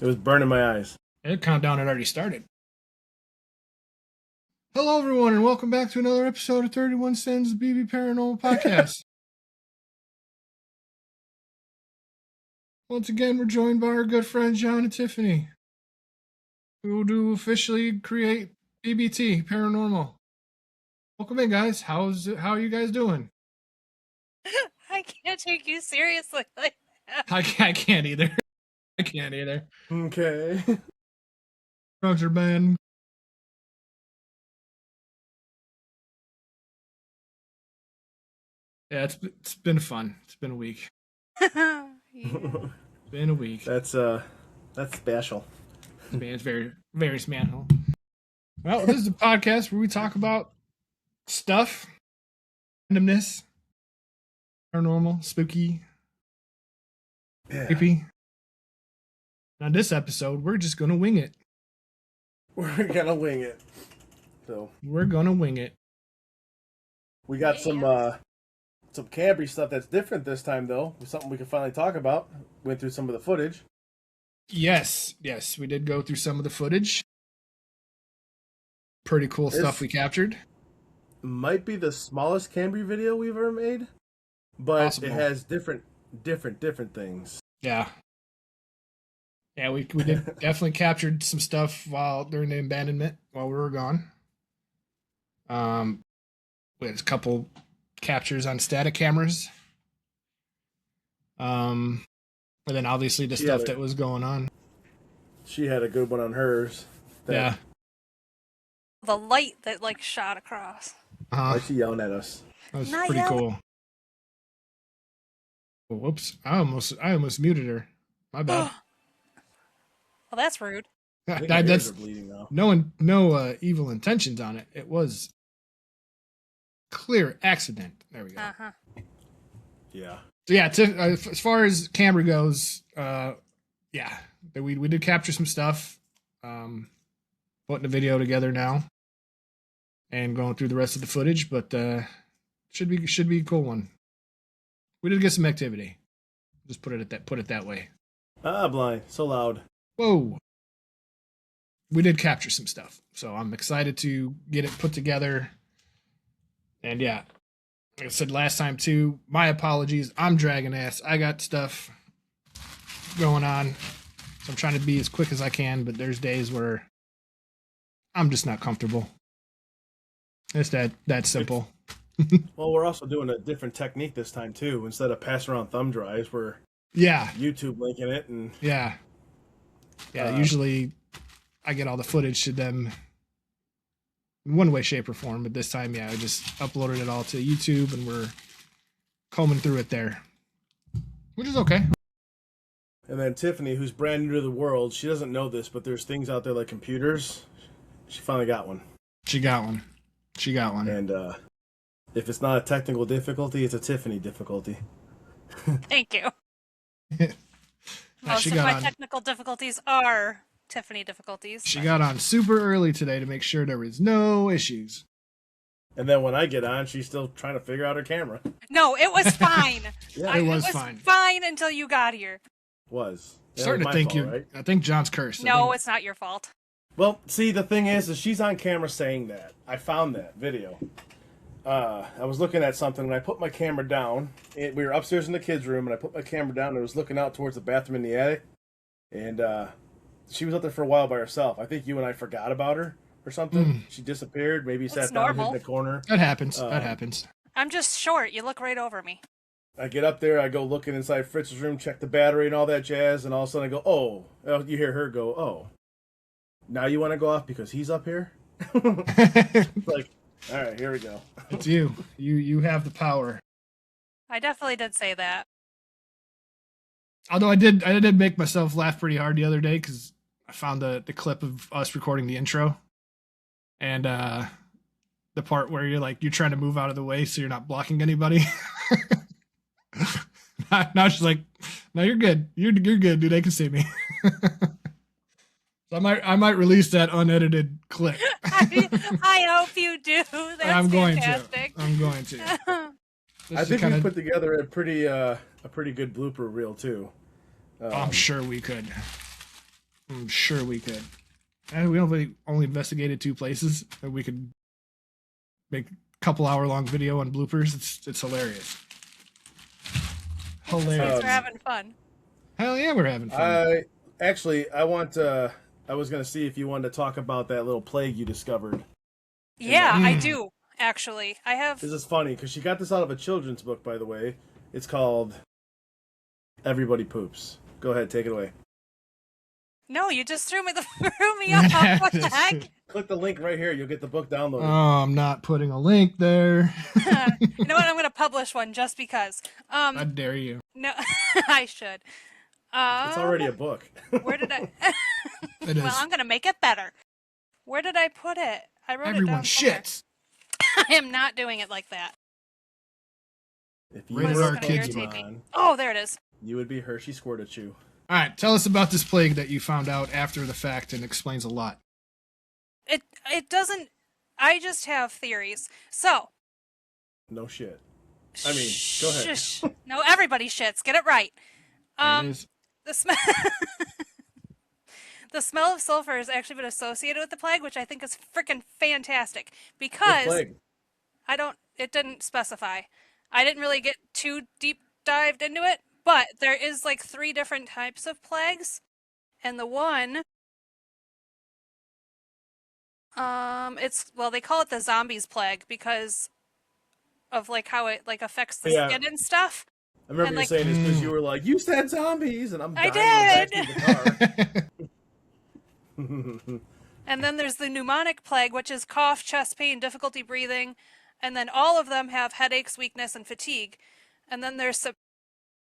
It was burning my eyes. The countdown had already started. Hello, everyone, and welcome back to another episode of 31 Cents BB Paranormal Podcast. Once again, we're joined by our good friends John and Tiffany, who do officially create BBT Paranormal. Welcome in, guys. How are you guys doing? I can't take you seriously like that. I can't either. I can't either. Okay. Drugs are banned. Yeah, it's been fun. It's been a week. Yeah. Been a week. That's special. It's very, very special. Well, this is a podcast where we talk about stuff, randomness, paranormal, spooky, creepy. On this episode, we're just gonna wing it. We're gonna wing it. So We're gonna wing it. we got some Cambry stuff that's different this time, though. Something we can finally talk about. Went through some of the footage. Yes, we did go through some of the footage. Pretty cool stuff we captured. Might be the smallest Cambry video we've ever made, but Possible. It has different things. Yeah, we did definitely captured some stuff during the abandonment while we were gone. We had a couple captures on static cameras. And then obviously the stuff that was going on. She had a good one on hers. Yeah. The light that shot across. Why is she yelling at us? That was Not pretty yelling. cool. Oh, whoops! I almost muted her. My bad. Well, that's rude. I think her ears That's are bleeding now. no evil intentions on it. It was clear accident. There we go. Uh-huh. Yeah. So yeah, as far as camera goes, yeah, we did capture some stuff. Putting the video together now, and going through the rest of the footage, but should be a cool one. We did get some activity. Just put it that way. Blind. So loud. Whoa. We did capture some stuff, so I'm excited to get it put together. And yeah, like I said last time too, my apologies. I'm dragging ass. I got stuff going on, so I'm trying to be as quick as I can, but there's days where I'm just not comfortable. It's that simple. Well, we're also doing a different technique this time too. Instead of passing around thumb drives, we're Yeah, YouTube linking it, and yeah. Usually I get all the footage to them in one way, shape, or form, but this time, I just uploaded it all to YouTube, and we're combing through it there, which is okay. And then Tiffany, who's brand new to the world, she doesn't know this, but there's things out there like computers. She finally got one. She got one. And if it's not a technical difficulty, it's a Tiffany difficulty. Thank you. Yeah, Most she of got my on. technical difficulties are Tiffany difficulties. She got on super early today to make sure there was no issues. And then when I get on, she's still trying to figure out her camera. No, it was fine. Yeah, It was fine. Fine until you got here. was. That Starting was to my think fault, right? I think John's cursed. No, it's not your fault. Well, see, the thing is she's on camera saying that. I found that video. I was looking at something, and I put my camera down. We were upstairs in the kids' room, and I put my camera down, and I was looking out towards the bathroom in the attic. And she was out there for a while by herself. I think you and I forgot about her or something. She disappeared, maybe That's sat down normal. in the corner. That happens. That happens. I'm just short. You look right over me. I get up there, I go looking inside Fritz's room, check the battery and all that jazz, and all of a sudden I go, oh. You hear her go, oh. Now you want to go off because he's up here? Like, all right, here we go. It's you. You have the power. I definitely did say that. Although I did make myself laugh pretty hard the other day because I found the clip of us recording the intro, and the part where you're trying to move out of the way so you're not blocking anybody. Now she's like, "No, you're good. You're good, dude. They can see me." So I might release that unedited clip. I hope you do. That's I'm going fantastic. to. I'm going to. I think we put together a pretty good blooper reel too. I'm sure we could. I'm sure we could. And we only investigated 2 places, and we could make a couple hour long video on bloopers. It's hilarious. Hilarious. We're having fun. Hell yeah, we're having fun. I was gonna see if you wanted to talk about that little plague you discovered. Yeah, I do, actually. I have... This is funny, because she got this out of a children's book, by the way. It's called Everybody Poops. Go ahead, take it away. No, you just threw me off. What the heck? Click the link right here. You'll get the book downloaded. Oh, I'm not putting a link there. You know what? I'm going to publish one just because. I dare you. No, I should. It's already a book. Where did I... It is. Well, I'm going to make it better. Where did I put it? I wrote Everyone it down somewhere. shits. I am not doing it like that. If you Rated were R a kids. Pokemon, Oh, there it is. you would be Hershey Squirtachew. All right, tell us about this plague that you found out after the fact and explains a lot. It doesn't... I just have theories. So... No shit. I mean, go ahead. Shush. No, everybody shits. Get it right. There it is. The smell... The smell of sulfur has actually been associated with the plague, which I think is freaking fantastic. Because... What plague? It didn't specify. I didn't really get too deep dived into it, but there is like 3 different types of plagues. And the one... they call it the zombies plague because of like how it like affects the skin and stuff. I remember you saying this because you were like, you said zombies, and I'm dying I in the backseat of the car. And then there's the pneumonic plague, which is cough, chest pain, difficulty breathing, and then all of them have headaches, weakness, and fatigue. And then there's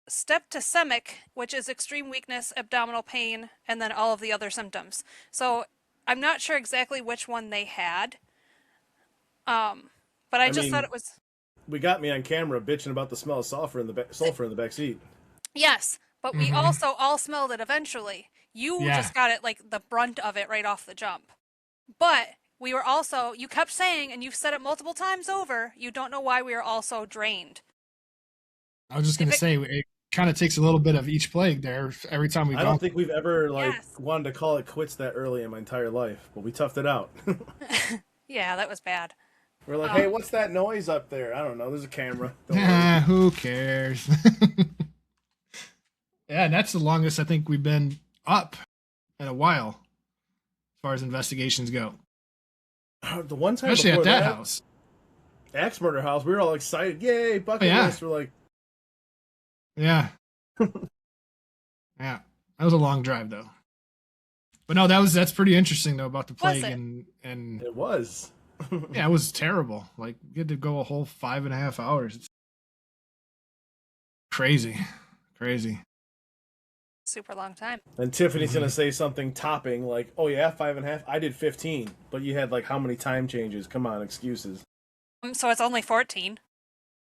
septicemic, which is extreme weakness, abdominal pain, and then all of the other symptoms. So I'm not sure exactly which one they had. But I just thought it was... We got me on camera bitching about the smell of sulfur in the back seat. Yes, but we also all smelled it eventually. You just got it, like, the brunt of it right off the jump. But we were also... You kept saying, and you've said it multiple times over, you don't know why we were all so drained. I was just going to say, it kind of takes a little bit of each plague there every time we go. I don't think we've ever wanted to call it quits that early in my entire life, but we toughed it out. Yeah, that was bad. We're like, hey, what's that noise up there? I don't know. There's a camera. Who cares? Yeah, that's the longest I think we've been up in a while, as far as investigations go. The one time, especially at that house, Axe Murder House, we were all excited. Yay, bucket list. We're like, yeah, yeah. That was a long drive though. But no, that's pretty interesting though about the plague and it was. Yeah, it was terrible. Like you had to go a whole 5.5 hours. It's crazy. Super long time. And Tiffany's gonna say something topping like, "Oh yeah, 5.5. I did 15, but you had like how many time changes? Come on, excuses." So it's only 14.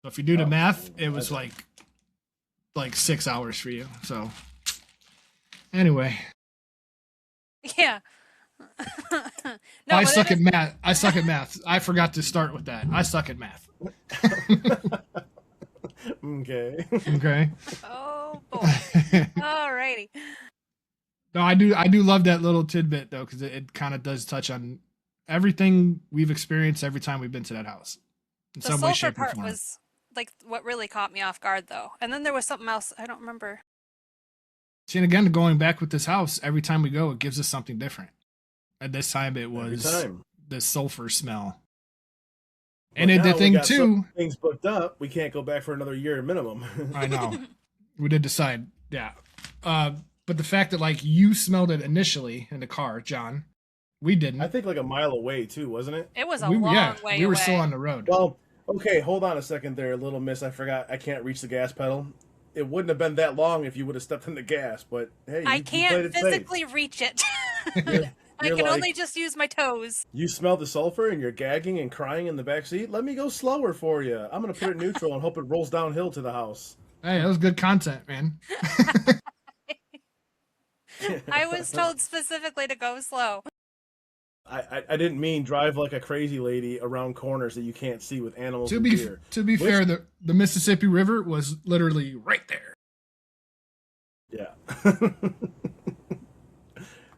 So if you do the math, it was like 6 hours for you. So anyway, yeah. No, I suck at math. I forgot to start with that. I suck at math. Okay. Oh boy. Alrighty. No, I do love that little tidbit though, because it kind of does touch on everything we've experienced every time we've been to that house. In the some way, sulfur shape, or part form. was like what really caught me off guard though. And then there was something else, I don't remember. See, and again, going back with this house, every time we go, it gives us something different. At this time, it was the sulfur smell. And the thing too, things booked up. We can't go back for another year minimum. I know. We did decide, yeah. But the fact that like you smelled it initially in the car, John, we didn't. I think like a mile away too, wasn't it? It was a long way away. We were still on the road. Well, okay, hold on a second there, little miss. I forgot. I can't reach the gas pedal. It wouldn't have been that long if you would have stepped in the gas, but hey, I can't physically reach it. I can only just use my toes. You smell the sulfur and you're gagging and crying in the back seat? Let me go slower for you. I'm going to put it neutral and hope it rolls downhill to the house. Hey, that was good content, man. I was told specifically to go slow. I didn't mean drive like a crazy lady around corners that you can't see with animals to and deer. To be fair, the Mississippi River was literally right there. Yeah.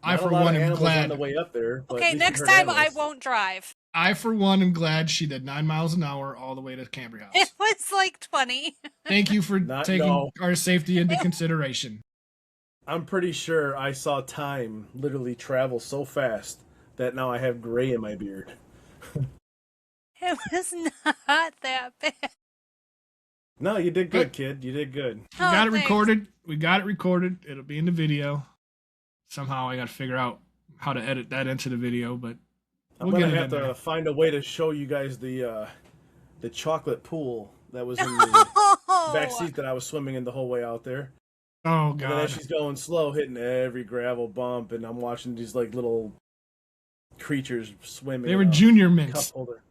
I, Not for a lot one, of am animals glad. on the way up there. But Okay, at least you next heard time I animals. won't drive. I, for one, am glad she did 9 miles an hour all the way to Cambry It House. was like 20. Thank you for taking No. our safety into consideration. I'm pretty sure I saw time literally travel so fast that now I have gray in my beard. It was not that bad. No, you did good, kid. You did good. We got it thanks. recorded. We got it recorded. It'll be in the video. Somehow I got to figure out how to edit that into the video, but I'm we'll gonna get it have in to there. find a way to show you guys the chocolate pool that was in the back seat that I was swimming in the whole way out there. Oh And then god. as she's going slow, hitting every gravel bump, and I'm watching these like little creatures swimming. They were in a junior cup mints. holder.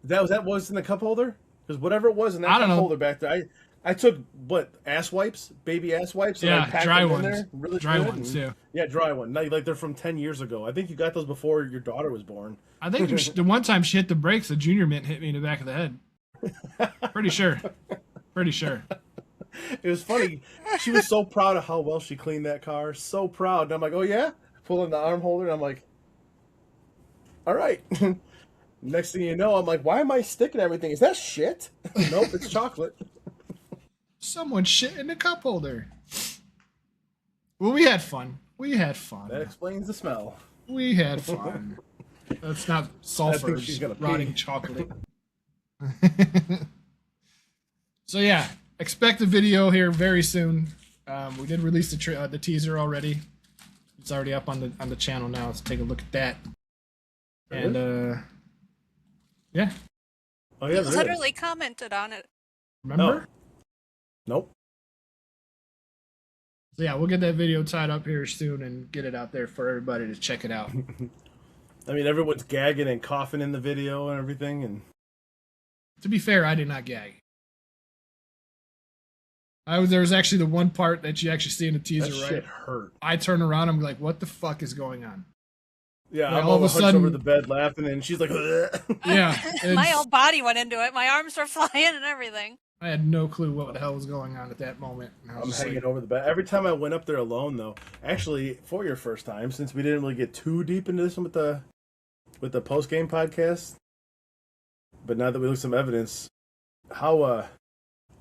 That was in the cup holder? Because whatever it was in that I don't cup know. holder back there, I took what ass wipes, baby ass wipes, and I Yeah, packed dry them ones. in there, really Dry good, ones, and- too. Yeah, dry one. Like they're from 10 years ago. I think you got those before your daughter was born. I think the one time she hit the brakes, a junior mint hit me in the back of the head. Pretty sure. Pretty sure. It was funny. She was so proud of how well she cleaned that car. So proud. And I'm like, oh yeah? Pulling the arm holder. And I'm like, all right. Next thing you know, I'm like, why am I sticking everything? Is that shit? Nope, it's chocolate. Someone shit in the cup holder. Well, we had fun. We had fun. That explains the smell. We had fun. That's not sulfur, she's gonna pee. rotting chocolate. So yeah, expect a video here very soon. We did release the teaser already. It's already up on the channel now. Let's take a look at that. And yeah, Oh yeah, You there is. literally commented on it. remember? Nope. So yeah, we'll get that video tied up here soon and get it out there for everybody to check it out. I mean, everyone's gagging and coughing in the video and everything, and To be fair, I did not gag. There was actually the one part that you actually see in the teaser, that right? shit hurt. I turn around, I'm like, what the fuck is going on? Yeah, Like, I'm all of a hunched sudden- over the bed laughing, and she's like, Yeah. My it's- whole body went into it. My arms were flying and everything. I had no clue what the hell was going on at that moment. And I was I'm just hanging like, over the bed. Every time I went up there alone, though, actually, for your first time, since we didn't really get too deep into this with the post game podcast, but now that we look at some evidence, how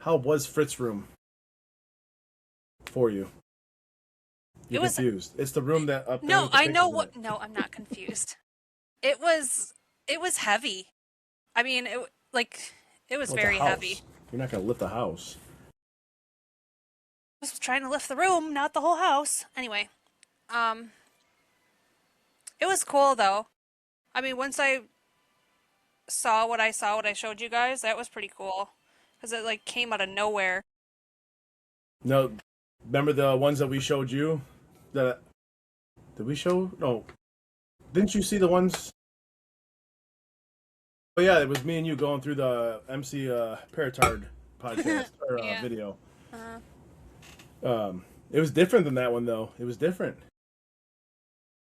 was Fritz's room for you? You're It was- confused. It's the room that up there. No, with the I know pictures in what. it. No, I'm not confused. It was heavy. I mean, it was Well, it's a very house. heavy. You're not gonna lift the house. I was trying to lift the room, not the whole house. Anyway, it was cool though. I mean, once I saw what I showed you guys, that was pretty cool because it like came out of nowhere. No, remember the ones that we showed you? Did we show? No, didn't you see the ones? Oh yeah, it was me and you going through the MC Paratard podcast or Yeah. video. Uh-huh. It was different than that one though. It was different.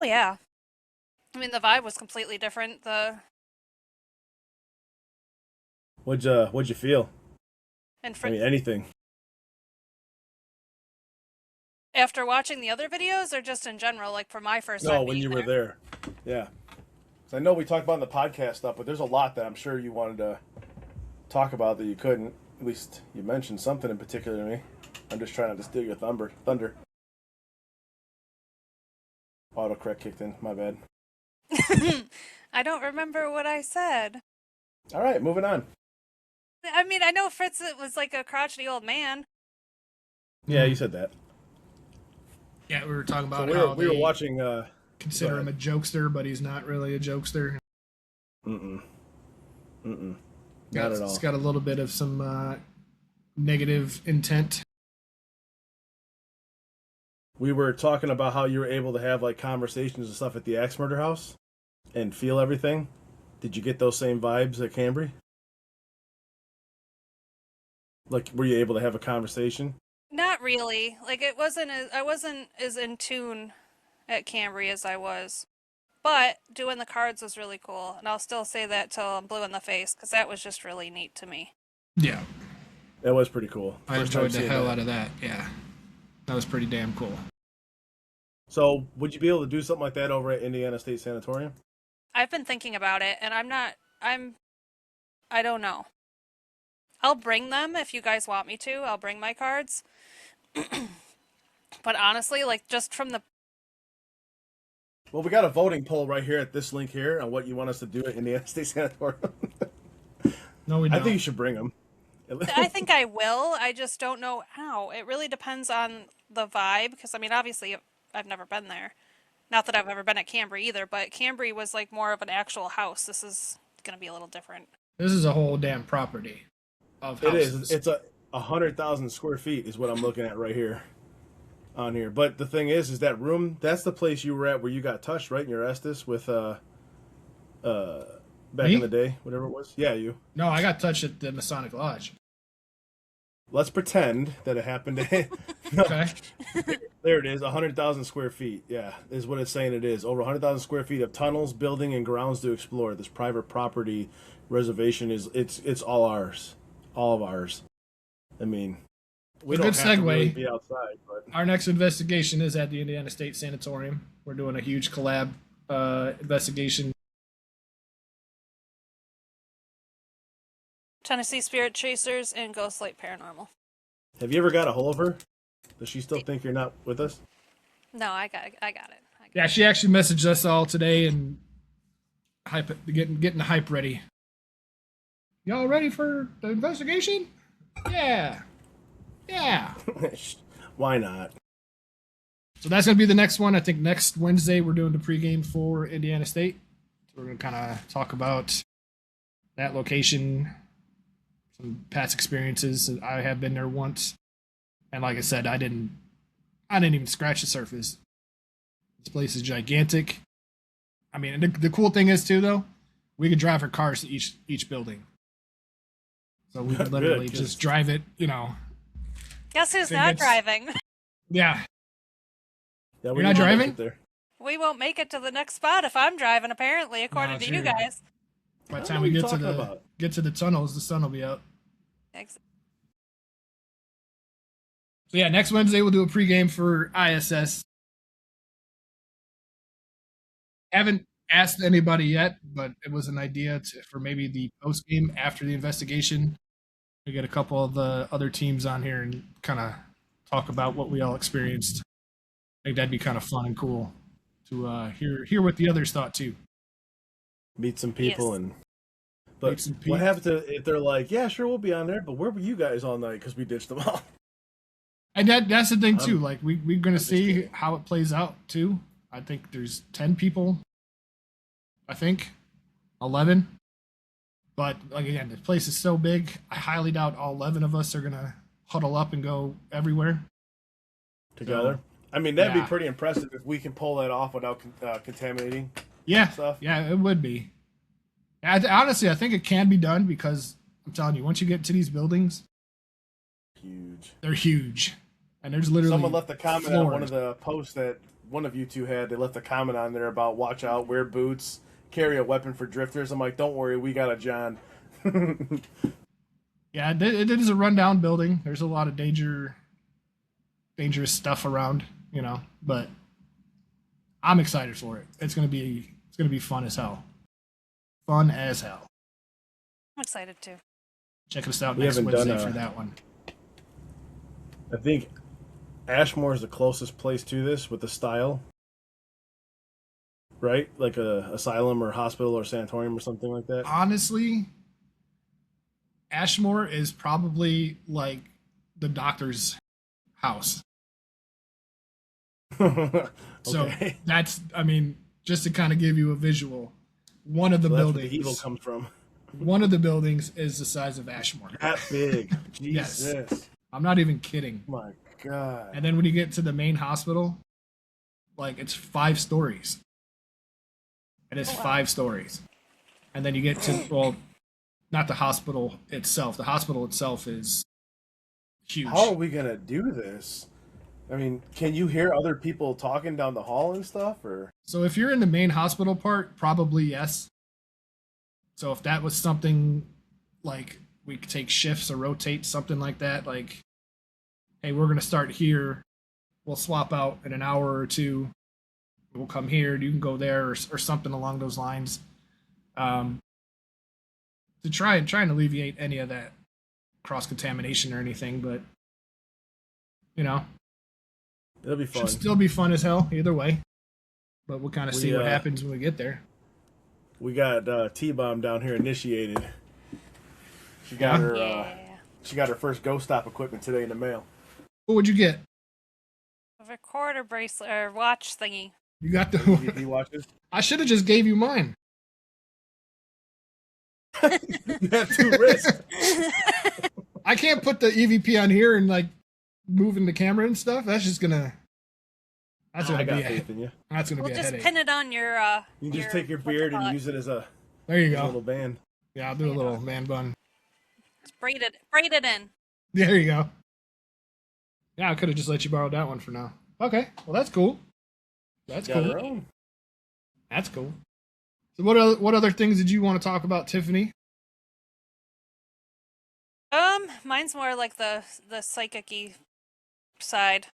Oh yeah. I mean, the vibe was completely different. What'd you feel? And I mean, anything. after watching the other videos, or just in general, like for my first No, time when being you were there. Yeah. So I know we talked about in the podcast stuff, but there's a lot that I'm sure you wanted to talk about that you couldn't. At least you mentioned something in particular to me. I'm just trying not to steal your thunder. Autocorrect kicked in. My bad. I don't remember what I said. All right, moving on. I mean, I know Fritz was like a crotchety old man. Yeah, you said that. yeah, we were talking So about we how were they watching. consider go him a jokester, but he's not really a jokester. Not Yeah, at all. It's got a little bit of some negative intent. We were talking about how you were able to have like conversations and stuff at the axe murder house and feel everything. Did you get those same vibes at Cambry? Like, were you able to have a conversation? Not really. Like I wasn't as in tune at Cambry as I was. But doing the cards was really cool, and I'll still say that till I'm blue in the face because that was just really neat to me. Yeah, That was pretty cool. I First time enjoyed the seeing hell that. out of that. Yeah, that was pretty damn cool. So, would you be able to do something like that over at Indiana State Sanatorium? I've been thinking about it, and I don't know. I'll bring them if you guys want me to. I'll bring my cards. But honestly, like just from the Well, we got a voting poll right here at this link here on what you want us to do at Indiana State Sanatorium. No, we I don't. think you should bring them. I think I will. I just don't know how. It really depends on the vibe because I mean, obviously I've never been there. Not that I've ever been at Cambry either, but Cambry was like more of an actual house. This is going to be a little different. This is a whole damn property of It houses. is. It's a 100,000 square feet is what I'm looking at right here on here. But the thing is that room. That's the place you were at where you got touched, right? In your Estes with back Me? in the day, whatever it was. Yeah, you. No, I got touched at the Masonic Lodge. Let's pretend that it happened. No, Okay. there it is. 100,000 square feet. Yeah, is what it's saying. It is over 100,000 square feet of tunnels, building, and grounds to explore. This private property reservation is it's all ours, all of ours. I mean, we A don't good have to really segue. be outside, but Our next investigation is at the Indiana State Sanatorium. We're doing a huge collab investigation. Tennessee Spirit Chasers and Ghostlight Paranormal. have you ever got a hold of her? Does she still think you're not with us? No, I got it. I got it. Yeah, she actually messaged us all today and getting the hype ready. Y'all ready for the investigation? Yeah. Yeah. Why not? So that's going to be the next one. I think next Wednesday we're doing the pregame for Indiana State. So we're going to kind of talk about that location, some past experiences. I have been there once, and like I said, I didn't even scratch the surface. This place is gigantic. I mean, the cool thing is too, though, we could drive our cars to each building, so we could literally Good, just drive it. Guess who's So not it's- driving? Yeah. Yeah, You're not driving? there. We won't make it to the next spot if I'm driving, apparently, according to you true. guys. By the I time don't we know get what to you're the talking about. get to the tunnels, the sun will be out. Ex- So yeah, next Wednesday we'll do a pregame for ISS. Haven't asked anybody yet, but it was an idea for maybe the post game after the investigation. We get a couple of the other teams on here and kind of talk about what we all experienced. I think that'd be kind of fun and cool to hear what the others thought too. Meet some people Yes. and. Meet But some what people. happens if they're like, yeah, sure, we'll be on there, but where were you guys all night because we ditched them all? And that's the thing too. I'm- Like we're gonna just see kidding. how it plays out too. I think there's 10 people. I think 11. But like again, the place is so big. I highly doubt all 11 of us are gonna huddle up and go everywhere. Together. I mean, that'd Yeah. be pretty impressive if we can pull that off without contaminating Yeah, stuff. yeah, it would be. Honestly, I think it can be done because I'm telling you, once you get to these buildings, Huge. they're huge, and there's literally Someone left a comment on one floors. of the posts that one of you two had. They left a comment on there about watch out, wear boots, carry a weapon for drifters. I'm like, don't worry, we got a John. Yeah, it is a rundown building. There's a lot of dangerous stuff around, but I'm excited for it. It's gonna be fun as hell. Fun as hell. I'm excited too. Check us out We next haven't done Wednesday a- for that one. I think Ashmore is the closest place to this with the style. Right? Like a asylum or hospital or sanatorium or something like that. Honestly, Ashmore is probably like the doctor's house. So Okay. that's, I mean, just to kind of give you a visual, one of the So that's where buildings, the evil comes from. one of the buildings is the size of Ashmore. That big. Yes. Jesus. I'm not even kidding. My God. And then when you get to the main hospital, like it's 5 stories. It is Oh, wow. 5 stories. And then you get to, well, not the hospital itself. The hospital itself is huge. How are we gonna do this? I mean, can you hear other people talking down the hall and stuff, or So if you're in the main hospital part, probably yes. So if that was something like we could take shifts or rotate something like that, like, hey, we're gonna start here, we'll swap out in an hour or two. We'll come here, you can go there, or something along those lines. To try and alleviate any of that cross contamination or anything, but it'll be fun. Should still be fun as hell either way. But we'll kind of see what happens when we get there. We got T-Bomb down here initiated. She got her first Ghost Stop equipment today in the mail. What would you get? A recorder bracelet or watch thingy. You got the BBT watches? I should have just gave you mine. You have 2 wrists. I can't put the EVP on here and like moving the camera and stuff. That's just gonna. That's gonna I got be faith in you. That's gonna We'll be a just headache. pin it on your. You can just take your beard and use it as a There you go. little band. Yeah, I'll do a little man bun. Just braid it in. There you go. Yeah, I could have just let you borrow that one for now. Okay, well that's cool. That's Got cool. her own. That's cool. So what other things did you want to talk about, Tiffany? Mine's more like the psychic-y side.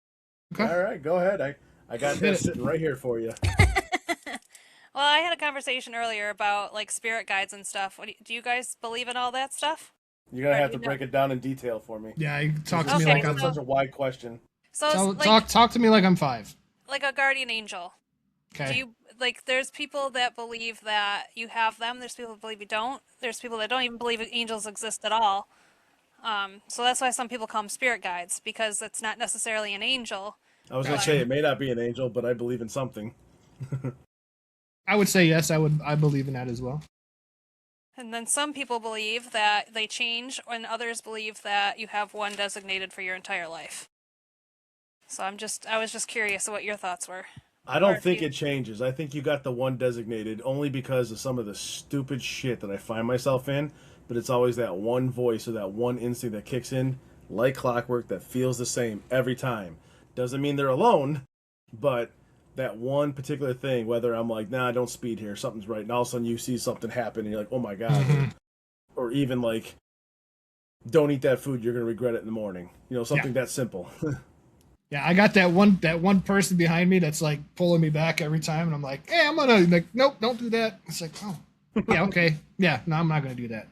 Okay. All right, go ahead. I got that sitting right here for you. Well, I had a conversation earlier about like spirit guides and stuff. Do you guys believe in all that stuff? You're gonna have to break it down in detail for me. Yeah, you talk to Okay, me like so- I'm such a wide question. So like, talk to me like I'm 5. like a guardian angel. Okay. Do you like? There's people that believe that you have them. There's people that believe you don't. There's people that don't even believe angels exist at all. So that's why some people call them spirit guides, because it's not necessarily an angel. I was gonna say it may not be an angel, but I believe in something. I would say yes. I believe in that as well. And then some people believe that they change, and others believe that you have one designated for your entire life. So I was just curious what your thoughts were. I don't think it changes. I think you got the one designated only because of some of the stupid shit that I find myself in. But it's always that one voice or that one instinct that kicks in like clockwork that feels the same every time. Doesn't mean they're alone, but that one particular thing, whether I'm like, nah, don't speed here, something's right, and all of a sudden you see something happen and you're like, oh my God. Mm-hmm. Or even like, don't eat that food, you're going to regret it in the morning. Something that simple. Yeah, I got that one person behind me that's like pulling me back every time, and I'm like, hey, I'm gonna like, nope, don't do that. It's like, oh, yeah, okay, yeah, no, I'm not gonna do that.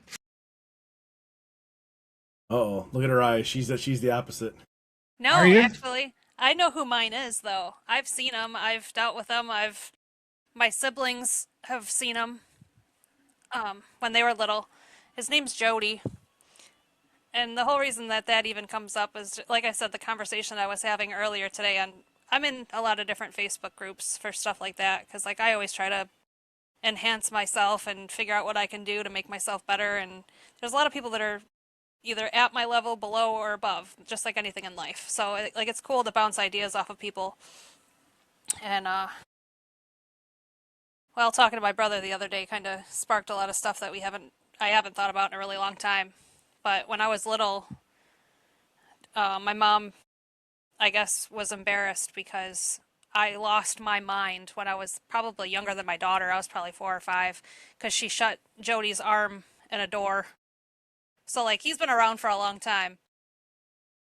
Uh-oh, look at her eyes. She's the opposite. No, Are you? actually, I know who mine is, though. I've seen them. I've dealt with them. My siblings have seen them when they were little. His name's Jody. And the whole reason that even comes up is, like I said, the conversation I was having earlier today. I'm in a lot of different Facebook groups for stuff like that, because like I always try to enhance myself and figure out what I can do to make myself better. And there's a lot of people that are either at my level, below, or above, just like anything in life. So like it's cool to bounce ideas off of people. And well, talking to my brother the other day kind of sparked a lot of stuff that I haven't thought about in a really long time. But when I was little, my mom, I guess, was embarrassed because I lost my mind when I was probably younger than my daughter. I was probably 4 or 5, because she shut Jody's arm in a door. So like he's been around for a long time.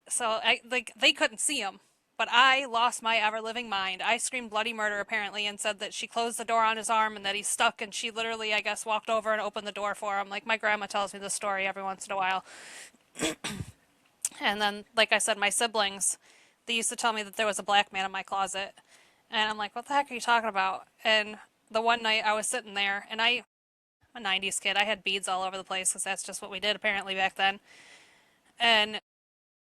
So they couldn't see him, but I lost my ever-living mind. I screamed bloody murder apparently and said that she closed the door on his arm and that he's stuck, and she literally, I guess, walked over and opened the door for him. Like my grandma tells me this story every once in a while. And then, like I said, my siblings, they used to tell me that there was a black man in my closet. And I'm like, what the heck are you talking about? And the one night I was sitting there, and I'm a 90s kid. I had beads all over the place because that's just what we did apparently back then. And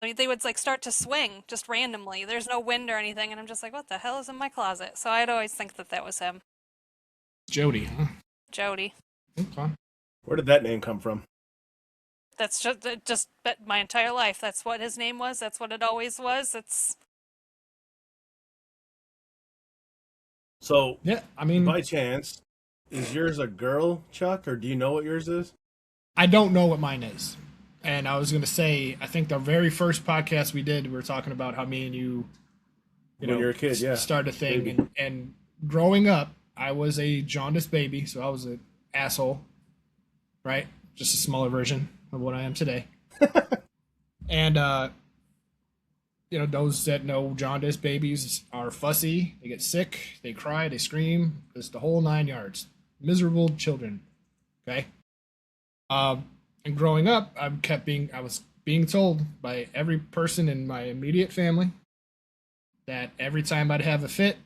they would like start to swing just randomly. There's no wind or anything. And I'm just like, what the hell is in my closet? So I'd always think that was him. Jody, huh? Jody. Okay. Where did that name come from? That's just my entire life. That's what his name was. That's what it always was. So, yeah, I mean, by chance, is yours a girl, Chuck, or do you know what yours is? I don't know what mine is. And I was going to say, I think the very first podcast we did, we were talking about how me and you When you were a kid, yeah. started a thing. Baby. And growing up, I was a jaundiced baby, so I was an asshole, right? Just a smaller version of what I am today. And those that know jaundice babies are fussy. They get sick. They cry. They scream. It's the whole 9 yards. Miserable children. Okay. And growing up, I was being told by every person in my immediate family that every time I'd have a fit,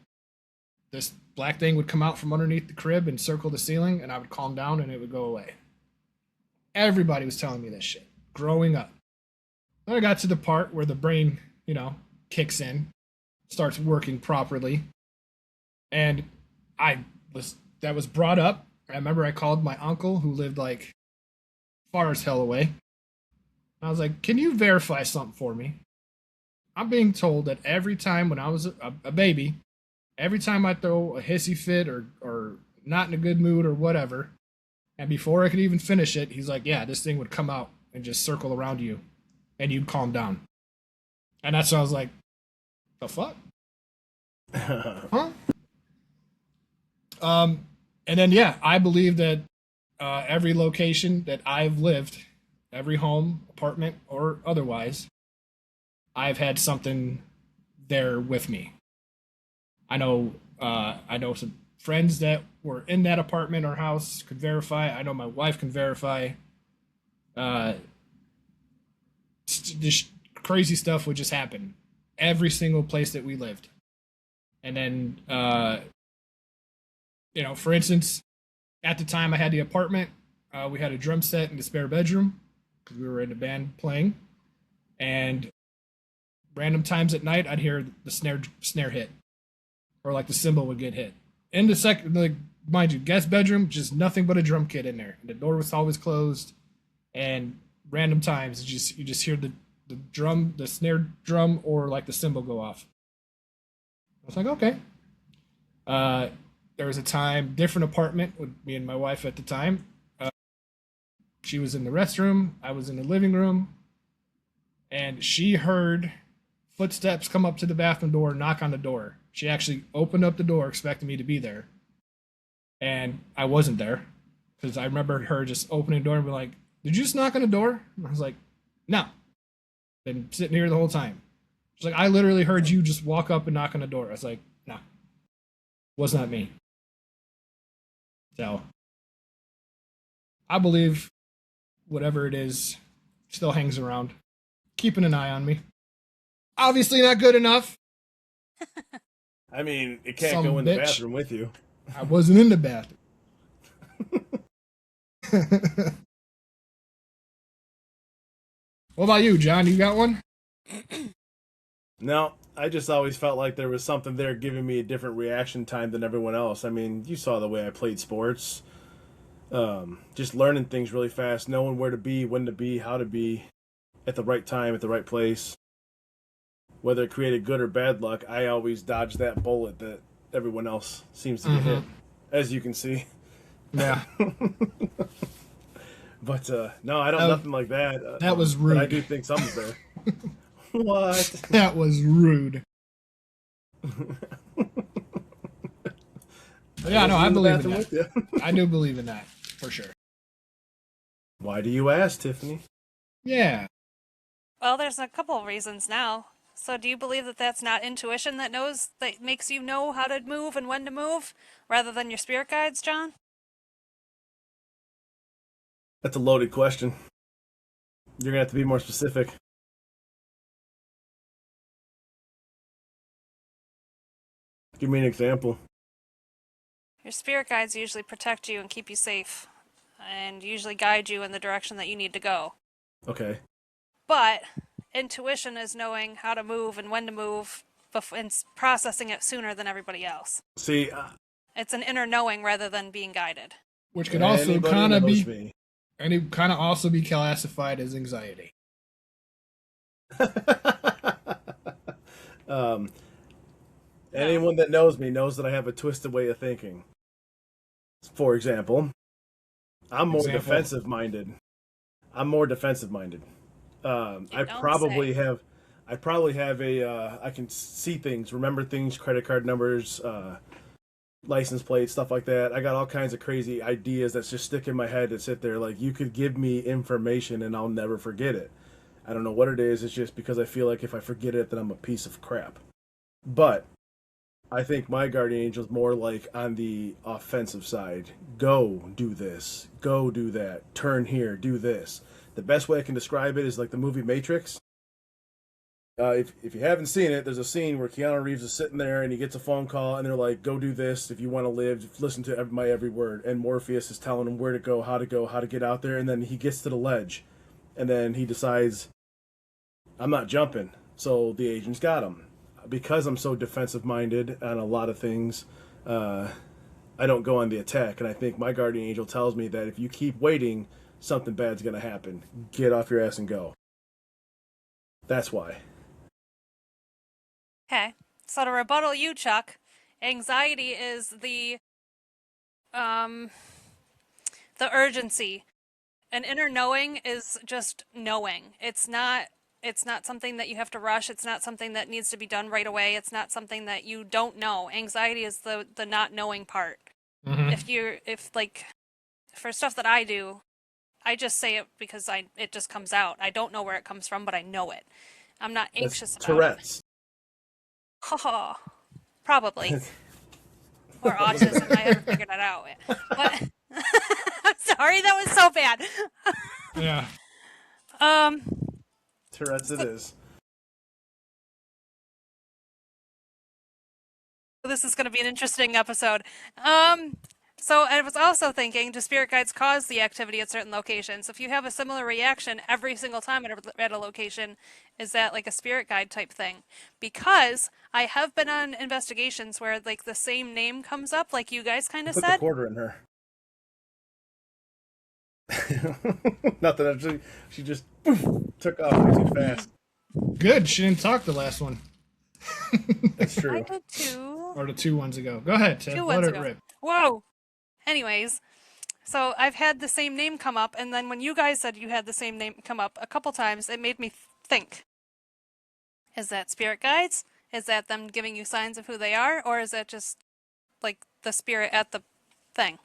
this black thing would come out from underneath the crib and circle the ceiling, and I would calm down and it would go away. Everybody was telling me this shit growing up. Then I got to the part where the brain, kicks in, starts working properly, and that was brought up. I remember I called my uncle who lived like far as hell away. I was like, "Can you verify something for me? I'm being told that every time when I was a baby, every time I throw a hissy fit or not in a good mood or whatever, and before I could even finish it, he's like, yeah, this thing would come out and just circle around you, and you'd calm down." And that's when I was like, the fuck? Huh? And then, yeah, I believe that every location that I've lived, every home, apartment, or otherwise, I've had something there with me. I know some friends that were in that apartment or house could verify. I know my wife can verify. This crazy stuff would just happen every single place that we lived. And then, for instance, at the time I had the apartment, we had a drum set in the spare bedroom because we were in a band playing. And random times at night, I'd hear the snare hit, or like the cymbal would get hit. In the second, like, mind you, guest bedroom, just nothing but a drum kit in there. And the door was always closed. And random times, you just hear the drum, the snare drum, or like the cymbal go off. I was like, okay. There was a time, different apartment with me and my wife at the time. She was in the restroom. I was in the living room. And she heard footsteps come up to the bathroom door, knock on the door. She actually opened up the door expecting me to be there. And I wasn't there. Because I remember her just opening the door and being like, "Did you just knock on the door?" And I was like, "No. Been sitting here the whole time." She's like, "I literally heard you just walk up and knock on the door." I was like, "No. Was not me." So, I believe whatever it is still hangs around, keeping an eye on me. Obviously not good enough. I mean, it can't go in the bathroom with you. I wasn't in the bathroom. What about you, John? You got one? No, I just always felt like there was something there giving me a different reaction time than everyone else. I mean, you saw the way I played sports. Just learning things really fast, knowing where to be, when to be, how to be, at the right time, at the right place. Whether it created good or bad luck, I always dodged that bullet that everyone else seems to get hit, as you can see. Yeah. But no, I don't nothing like that. That was rude. But I do think something's there. What? That was rude. Yeah, no, I believe in that. I do believe in that, for sure. Why do you ask, Tiffany? Yeah. Well, there's a couple of reasons now. So do you believe that that's not intuition that makes you know how to move and when to move, rather than your spirit guides, John? That's a loaded question. You're going to have to be more specific. Give me an example. Your spirit guides usually protect you and keep you safe, and usually guide you in the direction that you need to go. Okay. But intuition is knowing how to move and when to move and processing it sooner than everybody else. See, it's an inner knowing rather than being guided. Which could also kind of be, and it kind of also be classified as anxiety. Anyone that knows me knows that I have a twisted way of thinking. For example, I'm more defensive minded. I probably have I can see things, remember things, credit card numbers, license plates, stuff like that. I got all kinds of crazy ideas that just stick in my head that sit there. Like, you could give me information and I'll never forget it. I don't know what it is. It's just because I feel like if I forget it, then I'm a piece of crap. But I think my guardian angel is more like on the offensive side. Go do this. Go do that. Turn here. Do this. The best way I can describe it is like the movie Matrix. If you haven't seen it, there's a scene where Keanu Reeves is sitting there and he gets a phone call and they're like, "Go do this if you want to live. Listen to my every word." And Morpheus is telling him where to go, how to get out there. And then he gets to the ledge, and then he decides, "I'm not jumping." So the agents got him. Because I'm so defensive minded on a lot of things, I don't go on the attack. And I think my guardian angel tells me that if you keep waiting, something bad's going to happen. Get off your ass and go. That's why. Okay. So to rebuttal you, Chuck, anxiety is the urgency. An inner knowing is just knowing. It's not something that you have to rush. It's not something that needs to be done right away. It's not something that you don't know. Anxiety is the not knowing part. If like for stuff that I do, I just say it because it just comes out. I don't know where it comes from, but I know it. I'm not anxious That's about Tourette's. it. Haha. Probably. Or autism. I haven't figured that out yet. But I'm sorry, that was so bad. Yeah. Tourette's it is. This is going to be an interesting episode. So I was also thinking, do spirit guides cause the activity at certain locations? If you have a similar reaction every single time at a location, is that like a spirit guide type thing? Because I have been on investigations where like the same name comes up, like you guys kind of Put the said. quarter in her. Nothing. Actually, she just took off way too fast. Good. She didn't talk the last one. That's I true. did too. Or the 2 ones ago. Go ahead, Tiff. 2 Let ones it ago. rip. Whoa. Anyways, so I've had the same name come up, and then when you guys said you had the same name come up a couple times, it made me think. Is that spirit guides? Is that them giving you signs of who they are? Or is that just like the spirit at the thing?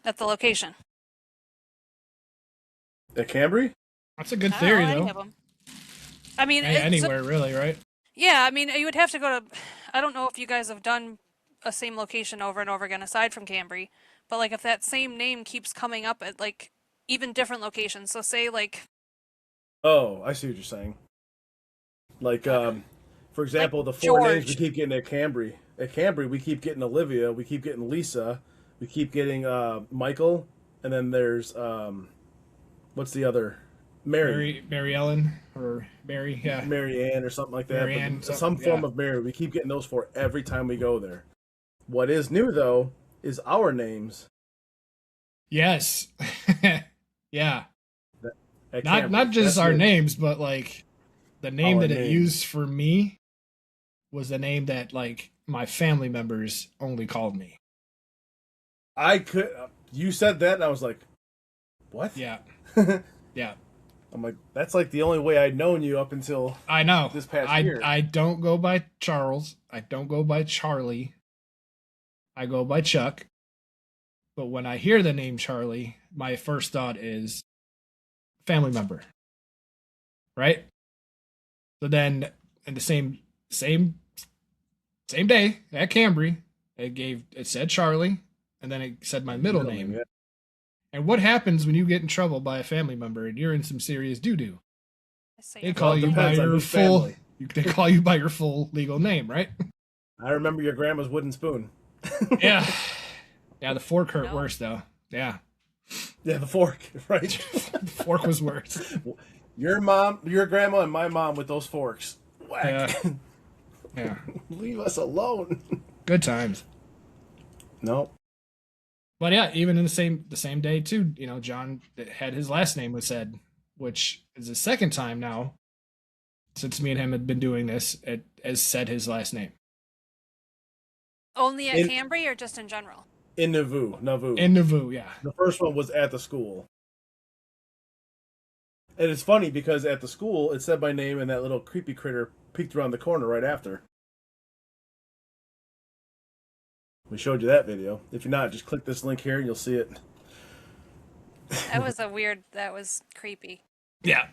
At the location? At Cambry? That's a good I don't theory, know any though. of them. I mean, Anywhere, really, right? yeah, I mean, you would have to go to. I don't know if you guys have done a same location over and over again aside from Cambry, but like if that same name keeps coming up at like even different locations. So say like Oh, I see what you're saying. Like, for example, like the 4 names we George. keep getting at Cambry. At Cambry, we keep getting Olivia, we keep getting Lisa, we keep getting Michael, and then there's what's the other? Mary Ellen or Mary, yeah. Mary Ann or something like that. Mary But Ann, some form yeah. of Mary. We keep getting those for every time we go there. What is new though is our names. Yes. Yeah. At Not Cambry. not just That's our new. names, but like the name Our that it names. used for me was the name that like my family members only called me. I could. You said that, and I was like, "What?" Yeah. Yeah. I'm like, "That's like the only way I'd known you up until." I know. This past I year. I don't go by Charles. I don't go by Charlie. I go by Chuck. But when I hear the name Charlie, my first thought is family member. Right? So then in the same day at Cambry, it said Charlie, and then it said my middle name. Yeah. And what happens when you get in trouble by a family member and you're in some serious doo-doo? They call Well, it you by depends on your whose full family. they call you by your full legal name, right? I remember your grandma's wooden spoon. Yeah. Yeah, the fork hurt No. worse though. Yeah. Yeah, the fork, right? The fork was worse. Your grandma, and my mom with those forks. Whack. Yeah. Yeah. Leave us alone. Good times. No. But yeah, even in the same day too, John had his last name was said, which is the second time now since me and him had been doing this, it has said his last name. Only at In- Cambry or just in general? In Nauvoo. In Nauvoo, yeah. The first one was at the school. And it's funny because at the school, it said my name and that little creepy critter peeked around the corner right after. We showed you that video. If you're not, just click this link here and you'll see it. That was creepy. Yeah.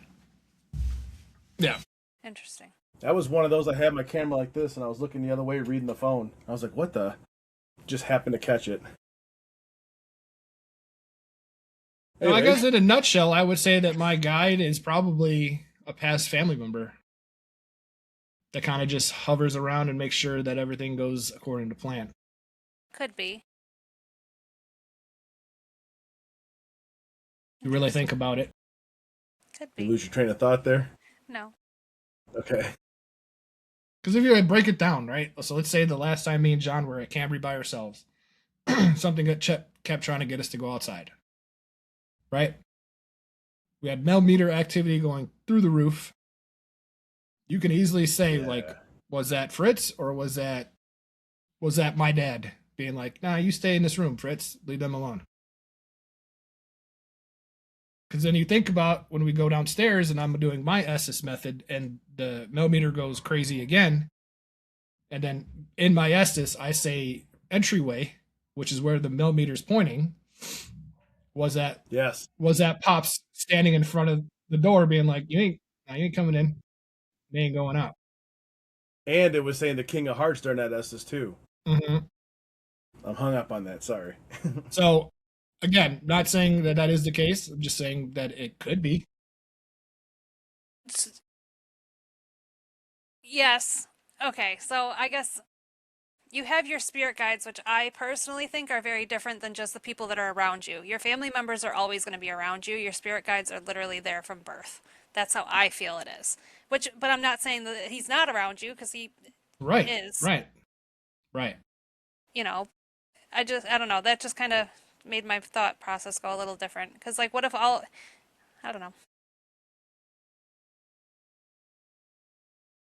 Yeah. Interesting. That was one of those. I had my camera like this, and I was looking the other way, reading the phone. I was like, "What the?" Just happened to catch it. Well, I Anyways, guess in a nutshell, I would say that my guide is probably a past family member that kind of just hovers around and makes sure that everything goes according to plan. Could be. You really think about it. Could you be. lose your train of thought there. No. Okay. Because if you break it down, right? So let's say the last time me and John were at Cambry by ourselves, something that kept trying to get us to go outside, right? We had millimeter activity going through the roof. You can easily say, like, was that Fritz or was that my dad being like, nah, you stay in this room, Fritz, leave them alone. Because then you think about when we go downstairs and I'm doing my Estes method and the millimeter goes crazy again. And then in my Estes, I say entryway, which is where the millimeter's pointing. Was that Pops standing in front of the door being like, you ain't coming in. They ain't going out. And it was saying the King of Hearts during that Estes too. Mm-hmm. I'm hung up on that. Sorry. So, again, not saying that is the case. I'm just saying that it could be. Yes. Okay, so I guess you have your spirit guides, which I personally think are very different than just the people that are around you. Your family members are always going to be around you. Your spirit guides are literally there from birth. That's how I feel it is. But I'm not saying that he's not around you because he is. Right. You know, I don't know. That just kind of made my thought process go a little different. Because, like, what if I don't know.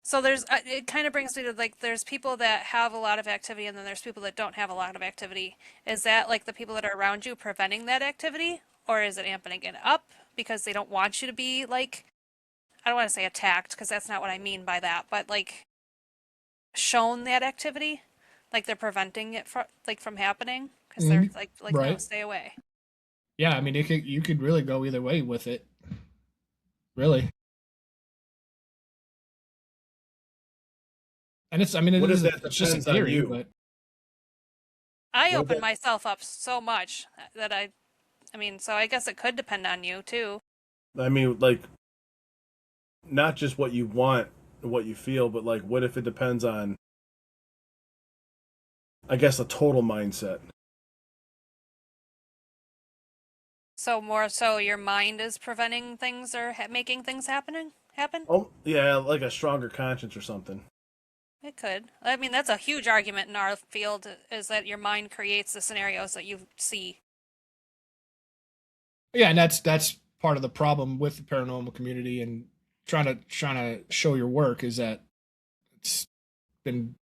So it kind of brings me to, like, there's people that have a lot of activity and then there's people that don't have a lot of activity. Is that, like, the people that are around you preventing that activity? Or is it amping it up because they don't want you to be, like, I don't want to say attacked because that's not what I mean by that, but, like, shown that activity? Like, they're preventing it from happening? Because they're, like, right. No, stay away. Yeah, I mean, you could really go either way with it. Really. And it's just a theory, but I open myself up so much that so I guess it could depend on you too. I mean, like, not just what you want, what you feel, but like, what if it depends on, I guess, a total mindset? So more so your mind is preventing things or making things happen? Oh, yeah, like a stronger conscience or something. It could. I mean, that's a huge argument in our field, is that your mind creates the scenarios that you see. Yeah, and that's part of the problem with the paranormal community and trying to show your work is that it's been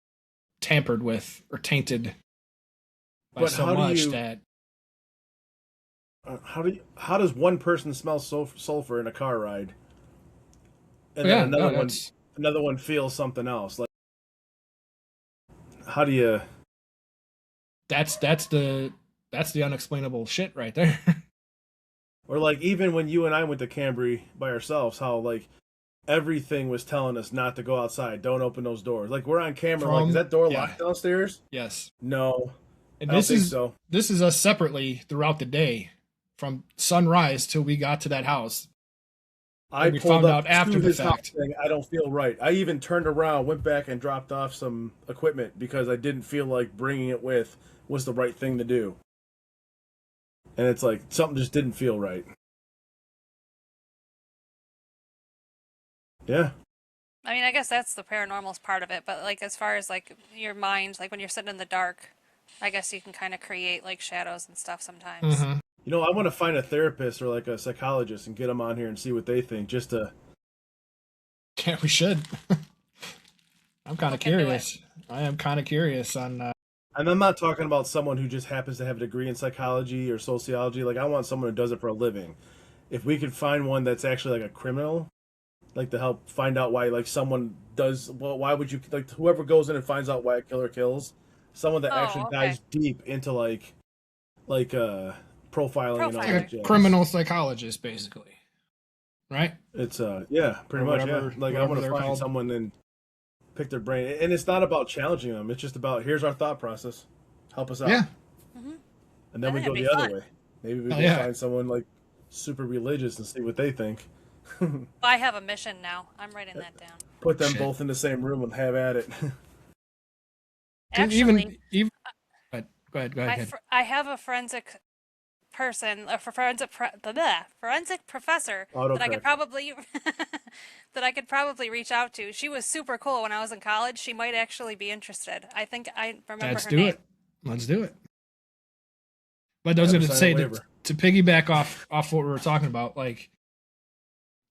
tampered with or tainted by so much that. How does one person smell sulfur in a car ride, and then another one feels something else? Like, how do you? That's the unexplainable shit right there. Or like, even when you and I went to Cambry by ourselves, how like everything was telling us not to go outside, don't open those doors. Like, we're on camera, like, is that door locked downstairs? Yes. No. And this is us separately throughout the day, from sunrise till we got to that house. I pulled out after the fact. Thing, I don't feel right. I even turned around, went back, and dropped off some equipment because I didn't feel like bringing it with was the right thing to do. And it's like something just didn't feel right. Yeah. I mean, I guess that's the paranormal's part of it, but like as far as like your mind, like when you're sitting in the dark, I guess you can kind of create like shadows and stuff sometimes. Mm-hmm. You know, I want to find a therapist or like a psychologist and get them on here and see what they think, just to. Yeah, we should. I'm kind of curious. I am kind of curious on. And I'm not talking about someone who just happens to have a degree in psychology or sociology. Like, I want someone who does it for a living. If we could find one that's actually like a criminal, like to help find out why, like, someone does. Well, why would you like whoever goes in and finds out why a killer kills? Someone that actually dives deep into like profiling and all that. Like a criminal psychologist, basically. right? It's yeah, pretty Or much, whatever- yeah. Like I whatever want to they're find called. someone and pick their brain, and it's not about challenging them. It's just about here's our thought process, help us out, Yeah. and then I we think go it'd be the other fun. way. Maybe we Oh, go yeah. find someone like super religious and see what they think. I have a mission now. I'm writing that down. Put them Shit. both in the same room and have at it. 'Cause Actually, even but go ahead. I have a forensic person, a forensic professor that I could Autocorrect. probably that I could probably reach out to. She was super cool when I was in college. She might actually be interested. I think I remember Let's her do name. it. Let's do it. But I was Have going her to sign a say waiver. to piggyback off what we were talking about, like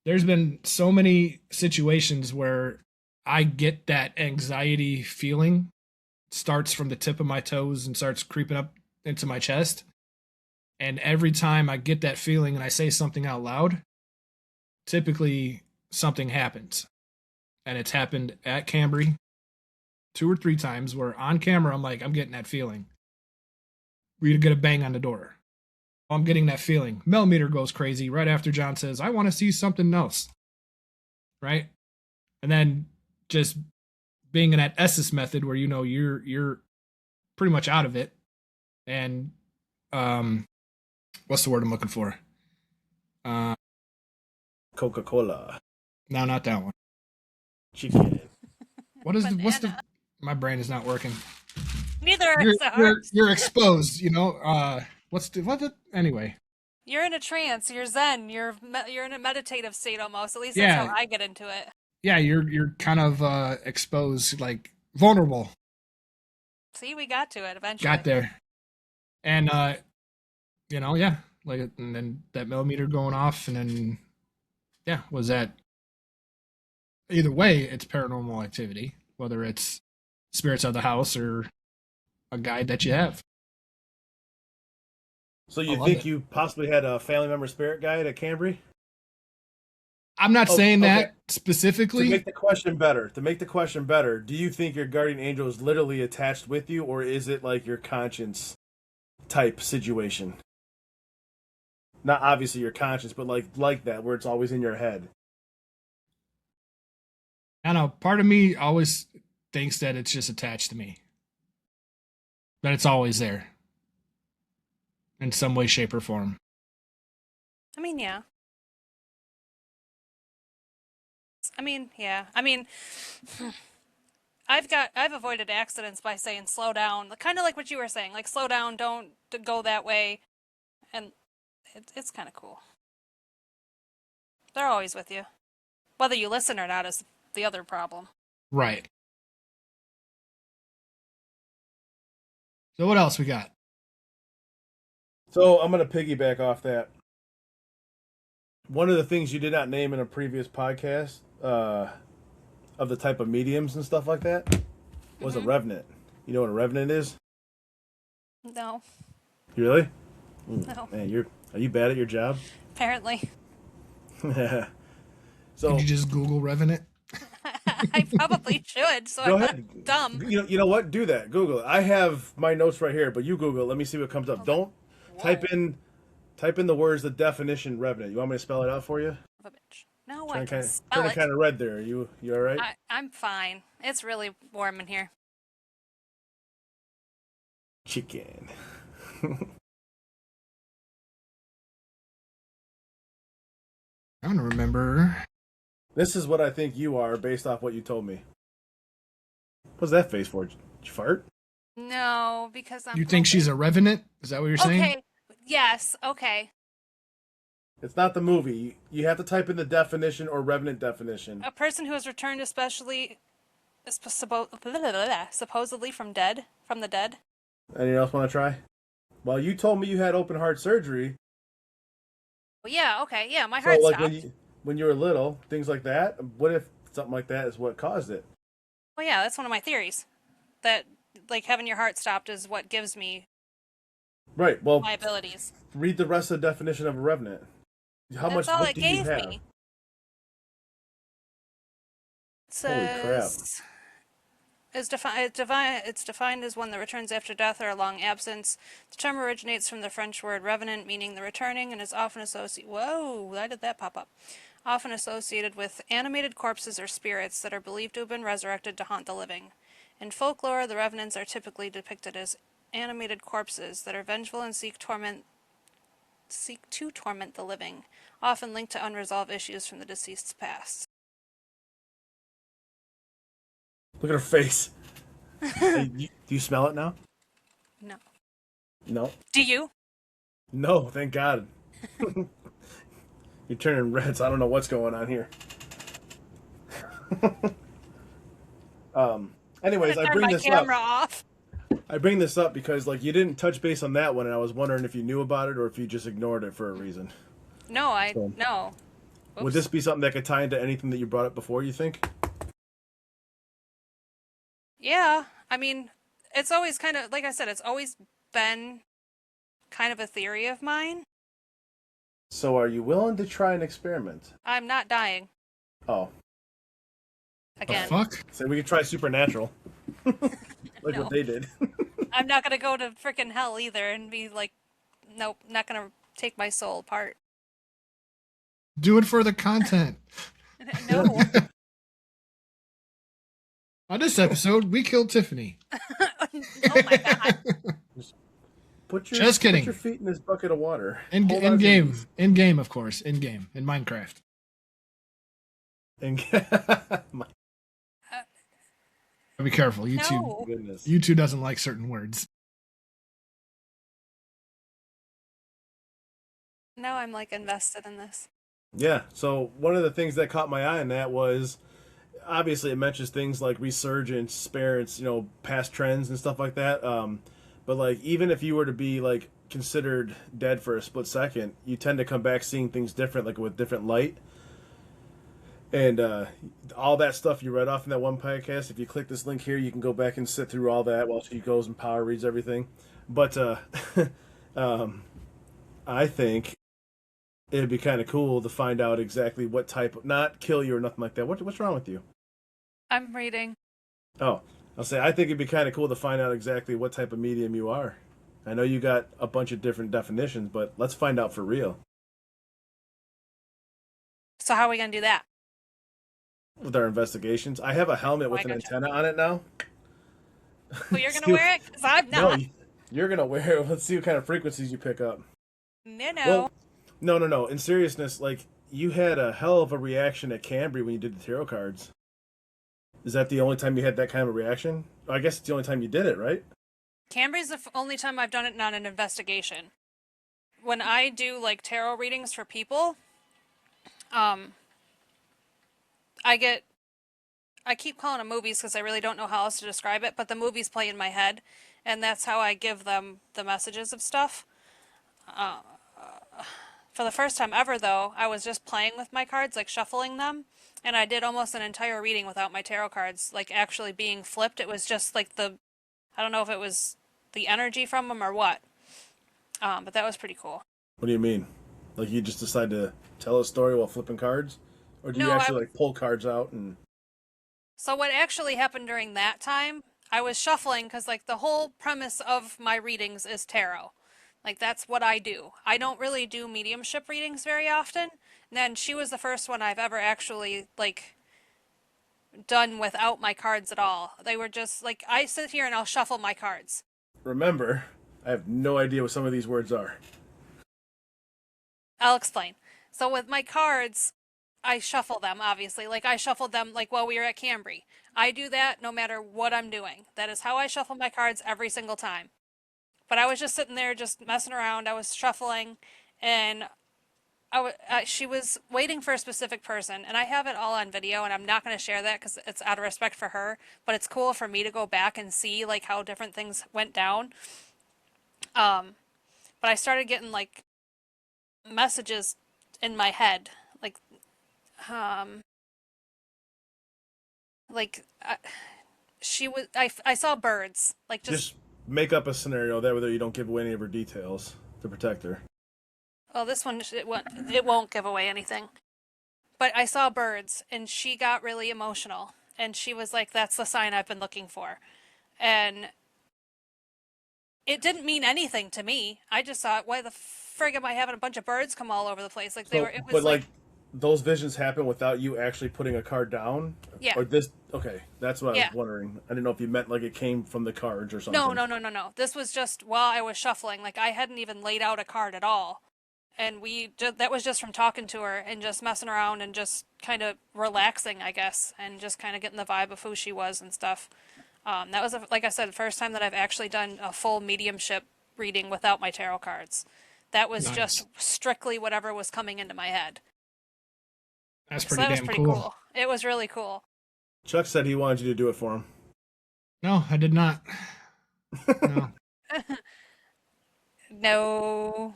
there's been so many situations where I get that anxiety feeling starts from the tip of my toes and starts creeping up into my chest. And every time I get that feeling and I say something out loud, typically something happens. And it's happened at Cambry 2 or 3 times where on camera I'm like, I'm getting that feeling. We're gonna get a bang on the door. I'm getting that feeling. Millimeter goes crazy right after John says, I want to see something else. Right? And then just being in that Estes method where you're pretty much out of it. And what's the word I'm looking for? Coca-Cola, No, not that one. chicken. What's the Banana. my brain is not working. Neither You're is ours. you're exposed, anyway. You're in a trance. You're zen. You're in a meditative state almost. At least that's Yeah. how I get into it. Yeah, you're kind of exposed, like vulnerable. See, we got to it eventually. Got there. And yeah, like and then that millimeter going off and then yeah, was that either way it's paranormal activity, whether it's spirits of the house or a guide that you have. So I you love think it. you possibly had a family member spirit guide at Cambry? I'm not Oh, saying okay. that To specifically. make the question better, do you think your guardian angel is literally attached with you, or is it like your conscience type situation? Not obviously your conscience, but like that, where it's always in your head. I don't know, part of me always thinks that it's just attached to me. That it's always there. In some way, shape, or form. I mean, yeah. Yeah. I mean, I've avoided accidents by saying slow down, kind of like what you were saying, like slow down, don't go that way, and it's kind of cool. They're always with you, whether you listen or not is the other problem. Right. So what else we got? So I'm gonna piggyback off that. One of the things you did not name in a previous podcast, of the type of mediums and stuff like that, was a revenant. You know what a revenant is? No, You really? no. Man, are you bad at your job? Apparently, So Did you just Google Revenant? I probably should. So go I'm ahead. not dumb. You know what? Do that. Google it. I have my notes right here, but you Google it. Let me see what comes up. Don't type in the words, the definition revenant. You want me to spell it out for you? Of a bitch. No, I can Turning spell it. kind of red there. You all right? I'm fine. It's really warm in here. Chicken. I don't remember. This is what I think you are based off what you told me. What's that face for? Did you fart? No, because I'm. You think she's a revenant? Is that what you're saying? Okay. Yes. Okay. It's not the movie. You have to type in the definition or revenant definition. A person who has returned, especially supposedly from the dead. Anyone else want to try? Well, you told me you had open heart surgery. Well, yeah. Okay. Yeah. My So, heart like stopped. when you were little, things like that. What if something like that is what caused it? Well, yeah. That's one of my theories. That like having your heart stopped is what gives me Right. Well, my abilities. read the rest of the definition of a revenant. That's all What it do you gave have? me. It Holy crap! says it's defined as one that returns after death or a long absence. The term originates from the French word revenant, meaning the returning, and is often associated. Whoa! Why did that pop up? often associated with animated corpses or spirits that are believed to have been resurrected to haunt the living. In folklore, the revenants are typically depicted as animated corpses that are vengeful and seek to torment the living, often linked to unresolved issues from the deceased's past. Look at her face. Hey, do you smell it now? No. No. Do you? No, thank God. You're turning red, so I don't know what's going on here. Anyways, I Turn bring my this camera up. off. I bring this up because like you didn't touch base on that one, and I was wondering if you knew about it or if you just ignored it for a reason. No, So, no. would Oops. this be something that could tie into anything that you brought up before, you think? Yeah, I mean, it's always kind of, like I said, it's always been kind of a theory of mine. So are you willing to try an experiment? I'm not dying. Oh, The Again. fuck? so we could try supernatural. Like No. what they did. I'm not gonna go to frickin' hell either and be like, nope, not gonna take my soul apart. Do it for the content. No. On this episode, we killed Tiffany. Oh my god. Just kidding. Put your feet in this bucket of water. In Hold on to game, these. in game, of course, in game, in Minecraft. My Be careful, YouTube. No. goodness. YouTube doesn't like certain words. Now I'm like invested in this. Yeah. So one of the things that caught my eye on that was obviously it mentions things like resurgence, spirits, past trends and stuff like that. But like even if you were to be like considered dead for a split second, you tend to come back seeing things different, like with different light. And all that stuff you read off in that one podcast, if you click this link here, you can go back and sit through all that while she goes and power reads everything. But I think it'd be kind of cool to find out exactly what type of, not kill you or nothing like that. What's wrong with you? I'm reading. Oh, I'll say I think it'd be kind of cool to find out exactly what type of medium you are. I know you got a bunch of different definitions, but let's find out for real. So how are we gonna do that? With our investigations, I have a helmet with I an gotcha. antenna on it now. Well, you're gonna wear it? Because I'm No, not. you're gonna wear it. Let's see what kind of frequencies you pick up. No. Well, no. In seriousness, like you had a hell of a reaction at Cambry when you did the tarot cards. Is that the only time you had that kind of a reaction? I guess it's the only time you did it, right? Cambry's the only time I've done it on an investigation. When I do like tarot readings for people, I keep calling them movies because I really don't know how else to describe it, but the movies play in my head, and that's how I give them the messages of stuff. For the first time ever, though, I was just playing with my cards, like shuffling them, and I did almost an entire reading without my tarot cards, like actually being flipped. It was just like I don't know if it was the energy from them or what, but that was pretty cool. What do you mean? Like you just decide to tell a story while flipping cards? Or do you No, actually like pull cards out and... So what actually happened during that time, I was shuffling because like the whole premise of my readings is tarot. Like that's what I do. I don't really do mediumship readings very often. And then she was the first one I've ever actually like done without my cards at all. They were just like I sit here and I'll shuffle my cards. Remember, I have no idea what some of these words are. I'll explain. So with my cards, I shuffle them, obviously. Like I shuffled them like while we were at Cambry. I do that no matter what I'm doing. That is how I shuffle my cards every single time. But I was just sitting there just messing around. I was shuffling and she was waiting for a specific person. And I have it all on video and I'm not going to share that because it's out of respect for her. But it's cool for me to go back and see like how different things went down. But I started getting like messages in my head. I saw birds like Just make up a scenario that way you don't give away any of her details to protect her. oh, this one it won't give away anything, but I saw birds and she got really emotional and she was like, that's the sign I've been looking for. And it didn't mean anything to me. I just thought, why the frig am I having a bunch of birds come all over the place? Like But like those visions happen without you actually putting a card down? Yeah. Or this? Okay, that's what I Yeah. was wondering. I didn't know if you meant like it came from the cards or something. No. This was just while I was shuffling. Like I hadn't even laid out a card at all. And that was just from talking to her and just messing around and just kind of relaxing, I guess, and just kind of getting the vibe of who she was and stuff. That was, like I said, the first time that I've actually done a full mediumship reading without my tarot cards. That was Nice. just strictly whatever was coming into my head. That's So pretty that was damn pretty cool. cool. It was really cool. Chuck said he wanted you to do it for him. No, I did not. No. No.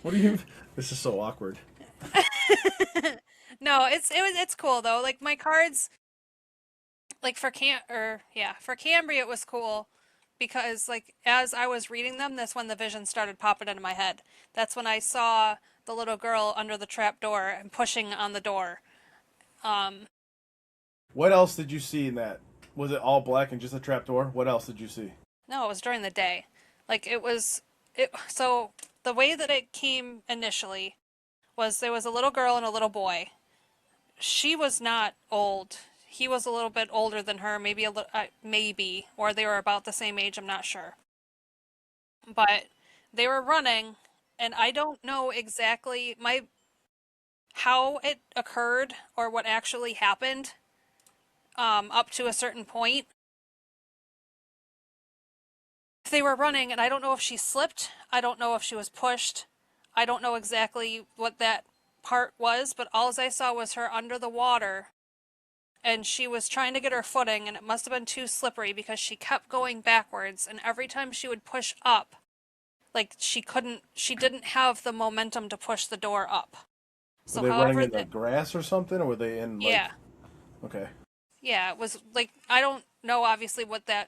What do you? This is so awkward. No, it's cool though. Like my cards, like for Cambria it was cool because like as I was reading them, that's when the vision started popping into my head. That's when I saw the little girl under the trap door and pushing on the door. What else did you see in that? Was it all black and just a trapdoor? What else did you see? No, it was during the day. Like it so the way that it came initially was there was a little girl and a little boy. She was not old. He was a little bit older than her, maybe maybe, or they were about the same age, I'm not sure. But they were running, and I don't know exactly how it occurred or what actually happened up to a certain point. They were running, and I don't know if she slipped. I don't know if she was pushed. I don't know exactly what that part was, but all I saw was her under the water, and she was trying to get her footing, and it must have been too slippery because she kept going backwards, and every time she would push up, like she didn't have the momentum to push the door up. Were they running in the grass or something, or were they in like? Yeah. Okay. Yeah, it was like I don't know obviously what the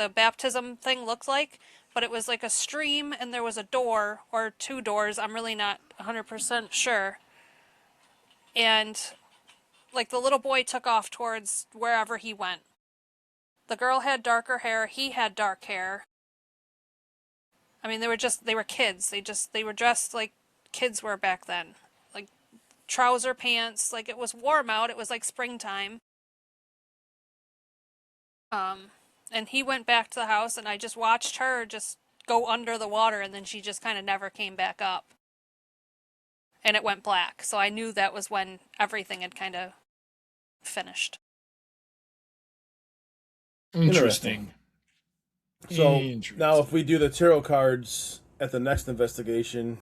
baptism thing looked like, but it was like a stream and there was a door or two doors. I'm really not 100% sure. And like the little boy took off towards wherever he went. The girl had darker hair, he had dark hair. I mean, they were kids. They were dressed like kids were back then. Like trouser pants, like it was warm out. It was like springtime. And he went back to the house, and I just watched her just go under the water, and then she just kind of never came back up. And it went black, so I knew that was when everything had kind of finished. Interesting. So now, if we do the tarot cards at the next investigation,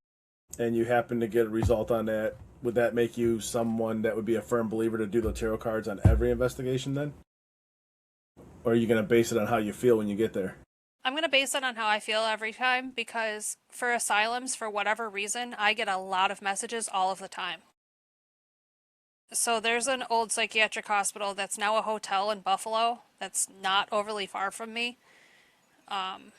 and you happen to get a result on that, would that make you someone that would be a firm believer to do the tarot cards on every investigation then? Or are you going to base it on how you feel when you get there? I'm going to base it on how I feel every time because for asylums, for whatever reason, I get a lot of messages all of the time. So there's an old psychiatric hospital that's now a hotel in Buffalo that's not overly far from me. Matter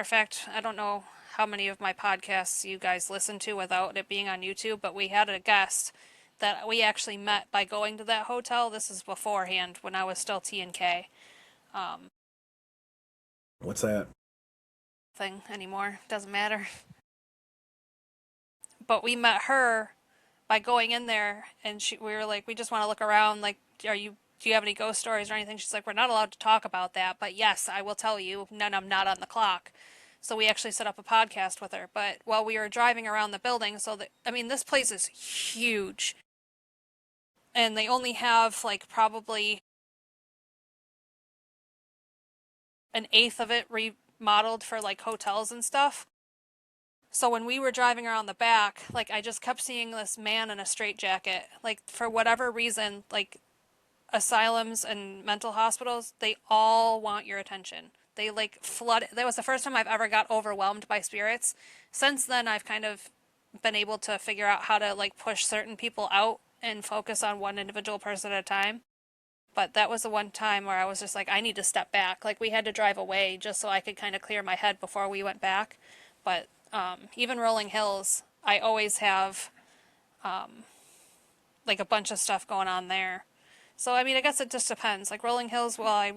of fact, I don't know how many of my podcasts you guys listen to without it being on YouTube, but we had a guest that we actually met by going to that hotel. This is beforehand when I was still T&K. What's that? Thing anymore. Doesn't matter. But we met her by going in there, and we were like, we just want to look around. Like, do you have any ghost stories or anything? She's like, we're not allowed to talk about that, but yes, I will tell you. None, I'm not on the clock. So we actually set up a podcast with her. But while we were driving around the building, this place is huge. And they only have like probably an eighth of it remodeled for like hotels and stuff. So when we were driving around the back, like I just kept seeing this man in a straitjacket. Like for whatever reason, like asylums and mental hospitals, they all want your attention. They like flood. That was the first time I've ever got overwhelmed by spirits. Since then, I've kind of been able to figure out how to like push certain people out and focus on one individual person at a time. But that was the one time where I was just like, I need to step back. Like we had to drive away just so I could kind of clear my head before we went back. But even Rolling Hills, I always have like a bunch of stuff going on there. So I mean, I guess it just depends. Like Rolling Hills, well, I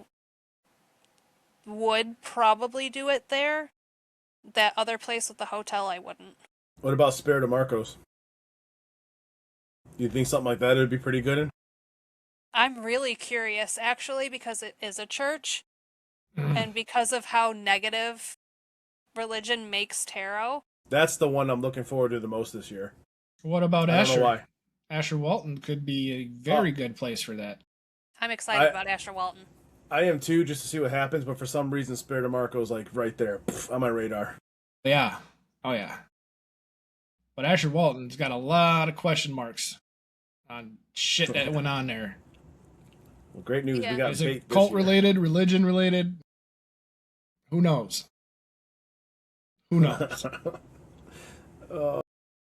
would probably do it there. That other place with the hotel, I wouldn't. What about Spirit of Marcos? Do you think something like that would be pretty good in? I'm really curious, actually, because it is a church, Mm. and because of how negative religion makes tarot. That's the one I'm looking forward to the most this year. What about I don't Asher? know why. Asher Walton could be a very good place for that. I'm excited about Asher Walton. I am too, just to see what happens, but for some reason, Spirit of Marco's like right there on my radar. Yeah. Oh, yeah. But Asher Walton's got a lot of question marks on shit that went on there. Well, great news. Yeah. We got Is bait it this cult year. related, religion related? Who knows? Who knows? Oh,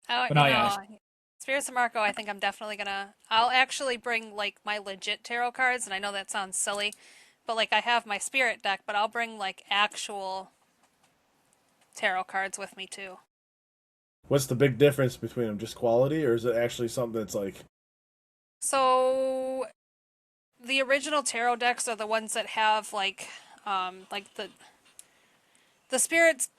But I asked. Spirits of Marco, I think I'm definitely gonna. I'll actually bring like my legit tarot cards, and I know that sounds silly, but like I have my spirit deck, but I'll bring like actual tarot cards with me too. What's the big difference between them? Just quality, or is it actually something that's like? So, the original tarot decks are the ones that have like the spirits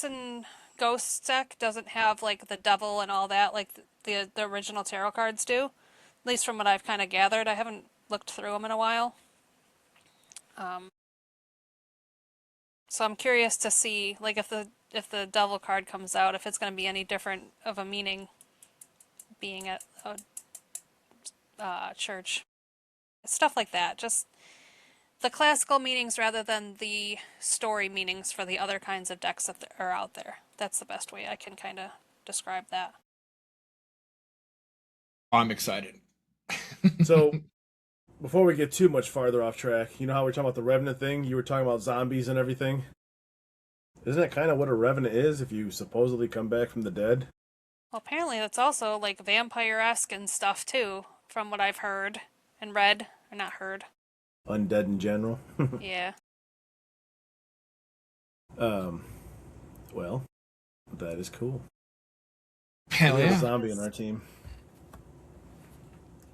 and ghosts deck doesn't have like the devil and all that like the original tarot cards do. At least from what I've kind of gathered. I haven't looked through them in a while. So I'm curious to see like if the devil card comes out, if it's going to be any different of a meaning being at a church. Stuff like that. Just the classical meanings rather than the story meanings for the other kinds of decks that are out there. That's the best way I can kind of describe that. I'm excited. So, before we get too much farther off track, you know how we're talking about the Revenant thing? You were talking about zombies and everything. Isn't that kind of what a Revenant is if you supposedly come back from the dead? Well, apparently that's also like vampire-esque and stuff too, from what I've heard and read, or not heard. Undead in general. Yeah. Well, that is cool. Hell We have a yeah. zombie in our team.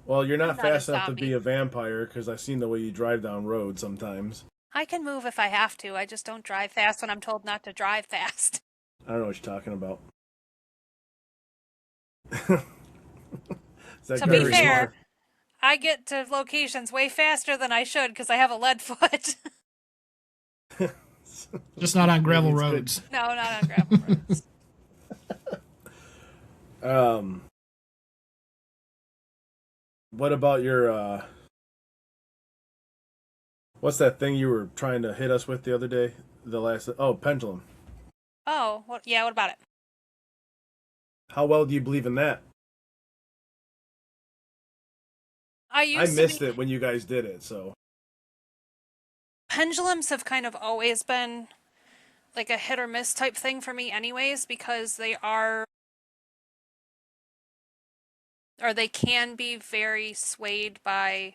Well, you're I'm not not a fast enough to zombie. be a vampire because I've seen the way you drive down roads sometimes. I can move if I have to. I just don't drive fast when I'm told not to drive fast. I don't know what you're talking about. Is that To be very fair, smart? I get to locations way faster than I should because I have a lead foot. Just not on gravel Maybe it's good. roads. No, not on gravel roads. What about your what's that thing you were trying to hit us with the other day? Pendulum. Oh, what about it? How well do you believe in that? I missed it when you guys did it, so Pendulums have kind of always been like a hit or miss type thing for me anyways, because they can be very swayed by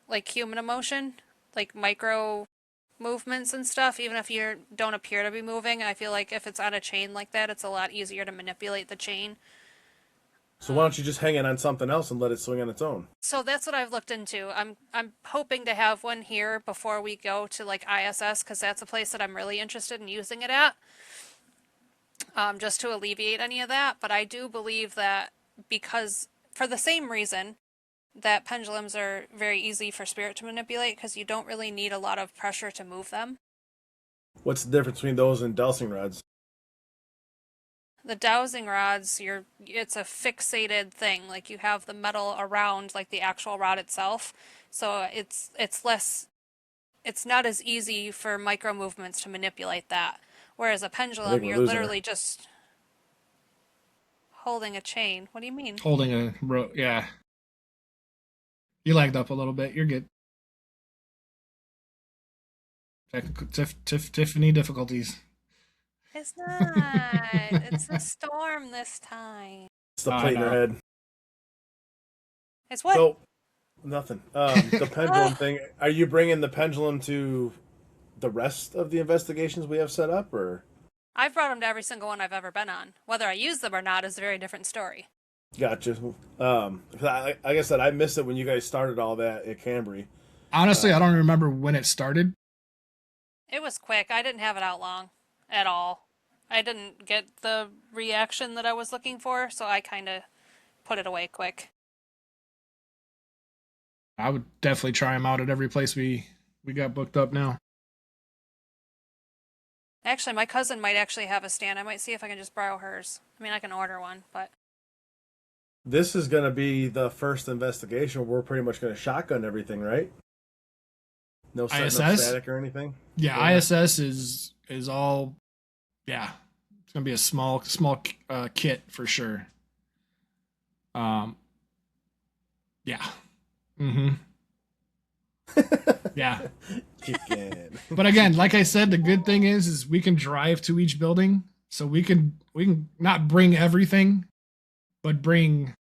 like human emotion, like micro movements and stuff. Even if you don't appear to be moving, I feel like if it's on a chain like that, it's a lot easier to manipulate the chain. why don't you just hang it on something else and let it swing on its own? So that's what I've looked into. I'm hoping to have one here before we go to like ISS, because that's a place that I'm really interested in using it at. Just to alleviate any of that. But I do believe that because for the same reason that pendulums are very easy for spirit to manipulate, because you don't really need a lot of pressure to move them. What's the difference between those and dowsing rods? The dowsing rods, it's a fixated thing. Like you have the metal around like the actual rod itself. So it's not as easy for micro movements to manipulate that. Whereas a pendulum, we're you're losing her. literally just holding a chain. What do you mean? Holding a rope. Yeah. You lagged up a little bit. You're good. Tiffany difficulties. It's not. It's a storm this time. It's the I plate in her know. head. It's what? So, nothing. The pendulum thing. Are you bringing the pendulum to the rest of the investigations we have set up, or? I've brought them to every single one I've ever been on. Whether I use them or not is a very different story. Gotcha. Like I said, I missed it when you guys started all that at Cambry. Honestly, I don't remember when it started. It was quick. I didn't have it out long. at all. I didn't get the reaction that I was looking for, so I kind of put it away quick. I would definitely try them out at every place we got booked up now. Actually, my cousin might actually have a stand. I might see if I can just borrow hers. I mean, I can order one, but This is going to be the first investigation where we're pretty much going to shotgun everything, right? No setting up ISS? static or anything. Yeah, ISS is all. Yeah, it's gonna be a small kit for sure. Yeah. Mm-hmm. Yeah. Chicken. But again, like I said, the good thing is we can drive to each building, so we can not bring everything, but bring.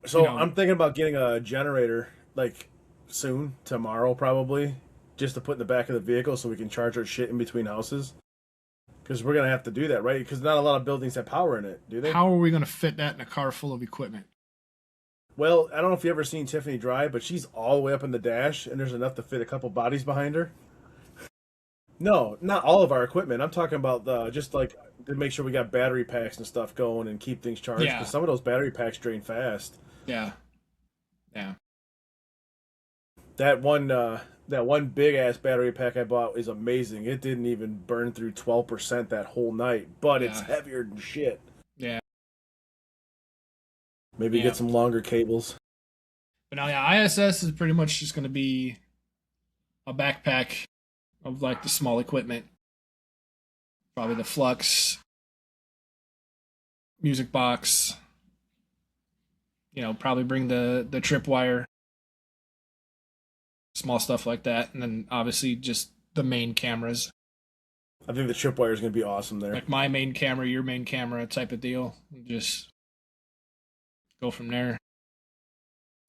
So I'm thinking about getting a generator like soon, tomorrow probably, just to put in the back of the vehicle so we can charge our shit in between houses. Because we're gonna have to do that, right? Because not a lot of buildings have power in it, do they? How are we gonna fit that in a car full of equipment? Well, I don't know if you ever seen Tiffany drive, but she's all the way up in the dash, and there's enough to fit a couple bodies behind her. No, not all of our equipment. I'm talking about just like to make sure we got battery packs and stuff going and keep things charged. Yeah. Because some of those battery packs drain fast. Yeah. Yeah. That one big ass battery pack I bought is amazing. It didn't even burn through 12% that whole night, but it's heavier than shit. Yeah. Maybe get some longer cables. But now, yeah, ISS is pretty much just going to be a backpack of like the small equipment. Probably the flux, music box. Probably bring the tripwire, small stuff like that, and then obviously just the main cameras. I think the tripwire is going to be awesome there. Like my main camera, your main camera type of deal. Just go from there.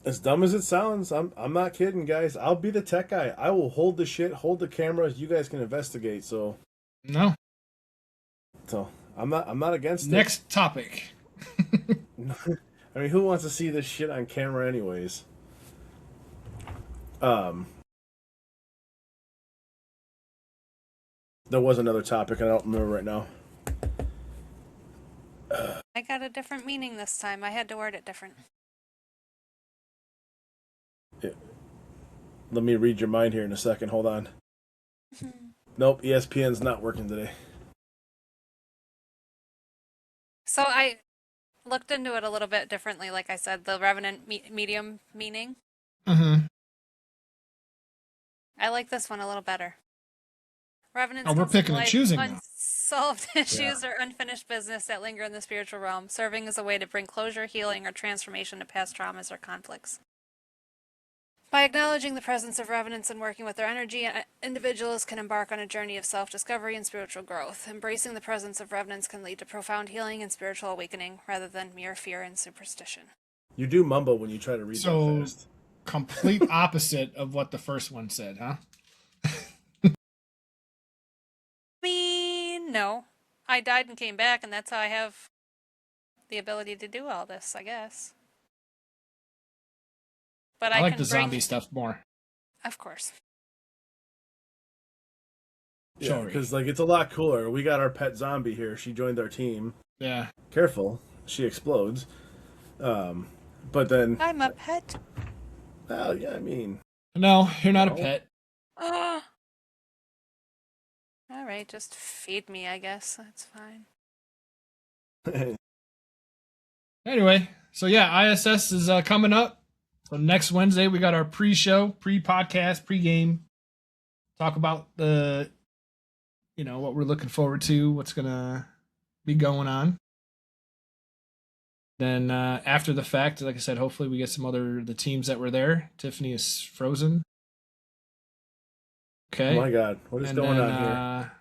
As dumb as it sounds, I'm not kidding, guys. I'll be the tech guy. I will hold the shit, hold the cameras. You guys can investigate. So I'm not against it. Next topic. I mean, who wants to see this shit on camera, anyways? There was another topic I don't remember right now. I got a different meaning this time. I had to word it different. Yeah. Let me read your mind here in a second. Hold on. Nope, ESPN's not working today. So I looked into it a little bit differently. Like I said, the Revenant medium meaning. Mm-hmm. I like this one a little better. Revenants we're picking and choosing now. Unsolved issues or unfinished business that linger in the spiritual realm, serving as a way to bring closure, healing, or transformation to past traumas or conflicts. By acknowledging the presence of revenants and working with their energy, individuals can embark on a journey of self-discovery and spiritual growth. Embracing the presence of revenants can lead to profound healing and spiritual awakening, rather than mere fear and superstition. You do mumble when you try to read that fast. Complete opposite of what the first one said, huh? No. I died and came back, and that's how I have the ability to do all this, I guess. But I like the zombie stuff more. Of course. Yeah, because it's a lot cooler. We got our pet zombie here. She joined our team. Yeah. Careful, she explodes. But then I'm a pet. Well, yeah, I mean. No, you're not a pet. All right, just feed me, I guess. That's fine. Anyway, so yeah, ISS is coming up. So next Wednesday, we got our pre-show, pre-podcast, pre-game. Talk about what we're looking forward to, what's going to be going on. Then after the fact, like I said, hopefully we get the teams that were there. Tiffany is frozen. Okay. Oh my God, what is going on here?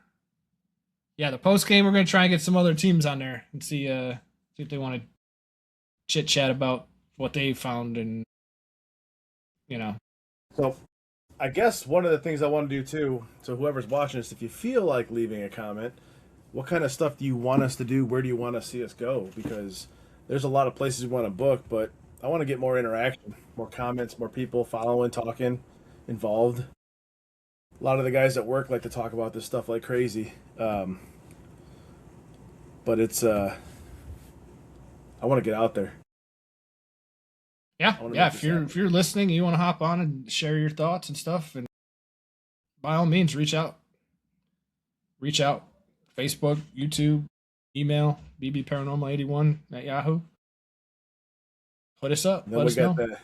Yeah, the post game, we're going to try and get some other teams on there and see if they want to chit chat about what they found and So, I guess one of the things I want to do too, so whoever's watching this, if you feel like leaving a comment, what kind of stuff do you want us to do? Where do you want to see us go? Because there's a lot of places we want to book, but I want to get more interaction, more comments, more people following, talking, involved. A lot of the guys at work like to talk about this stuff like crazy. But it's I want to get out there. Yeah, I wanna yeah. make this happen. If you're listening, you want to hop on and share your thoughts and stuff, and by all means, reach out. Reach out. Facebook, YouTube, email, bbparanormal81 at Yahoo. Hit us up. And then Let we us got know. that.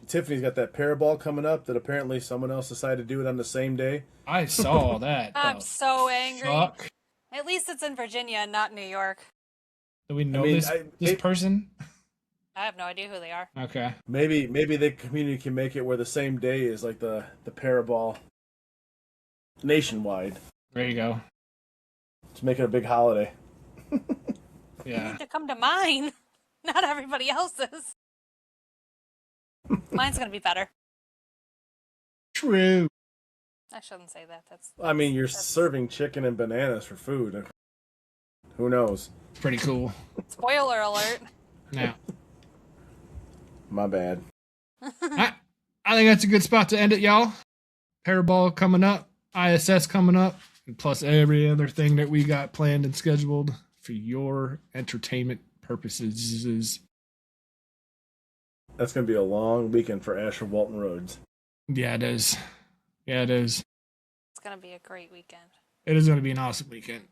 Tiffany's got that parabol coming up that apparently someone else decided to do it on the same day. I saw that. I'm The so angry. fuck? At least it's in Virginia and not New York. Do we know mean, this person? I have no idea who they are. Okay. Maybe the community can make it where the same day is like the parabol nationwide. There you go. Let's make it a big holiday. You Yeah. need to come to mine, not everybody else's. Mine's gonna be better. True. I shouldn't say that. I mean, you're serving chicken and bananas for food. Who knows? Pretty cool. Spoiler alert. Now, My bad. I think that's a good spot to end it, y'all. Parabol coming up, ISS coming up, and plus every other thing that we got planned and scheduled for your entertainment purposes. That's gonna be a long weekend for Asher Walton Roads. Yeah, it is. Yeah, it is. It's gonna be a great weekend. It is going to be an awesome weekend.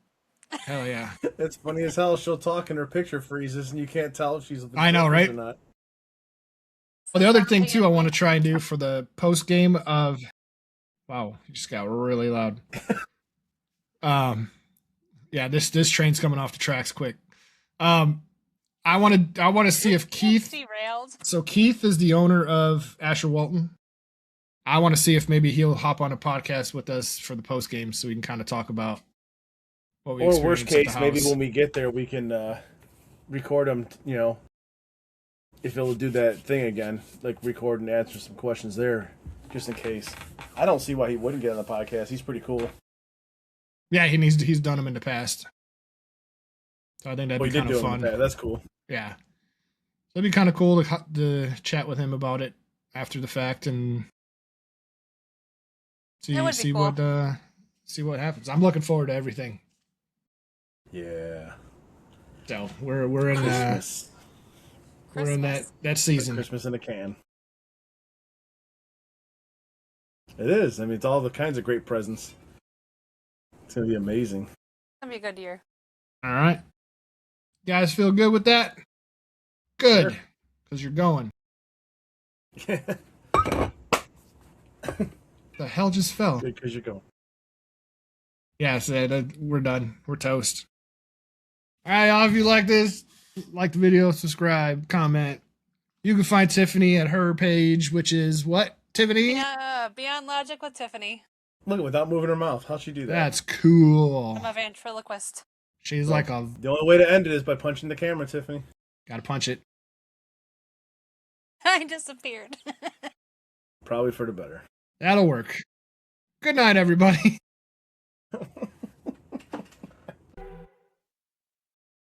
Hell yeah. It's funny as hell. She'll talk and her picture freezes, and you can't tell if she's. I know, right? Or not. Well, the other thing too, I want to try and do for the post game of, wow, it just got really loud. Yeah, this train's coming off the tracks quick. I want to see if Keith. Derailed. So Keith is the owner of Asher Walton. I want to see if maybe he'll hop on a podcast with us for the post game, so we can kind of talk about what we Or experienced worst at the case, maybe house. when we get there, we can record them. You know, if it'll do that thing again, like record and answer some questions there, just in case. I don't see why he wouldn't get on the podcast. He's pretty cool. Yeah, he's done them in the past. So I think that'd Well, be he did kind do of it in fun. the past. That's cool. Yeah. So it'd be kind of cool to chat with him about it after the fact and That would be see cool. what happens. I'm looking forward to everything. Yeah. So we're in Christmas. we're in that season. Christmas in a can. It is. I mean, it's all the kinds of great presents. It's gonna be amazing. That'd be a good year. All right. You guys feel good with that? Good. Sure. Because you're going. The hell just fell? Good, because you're going. Yeah, so we're done. We're toast. All right, y'all. If you like this, like the video, subscribe, comment. You can find Tiffany at her page, which is what, Tiffany? Yeah, Beyond Logic with Tiffany. Look, without moving her mouth, how'd she do that? That's cool. I'm a ventriloquist. She's like a The only way to end it is by punching the camera, Tiffany. gotta punch it. I disappeared. Probably for the better. That'll work. Good night, everybody.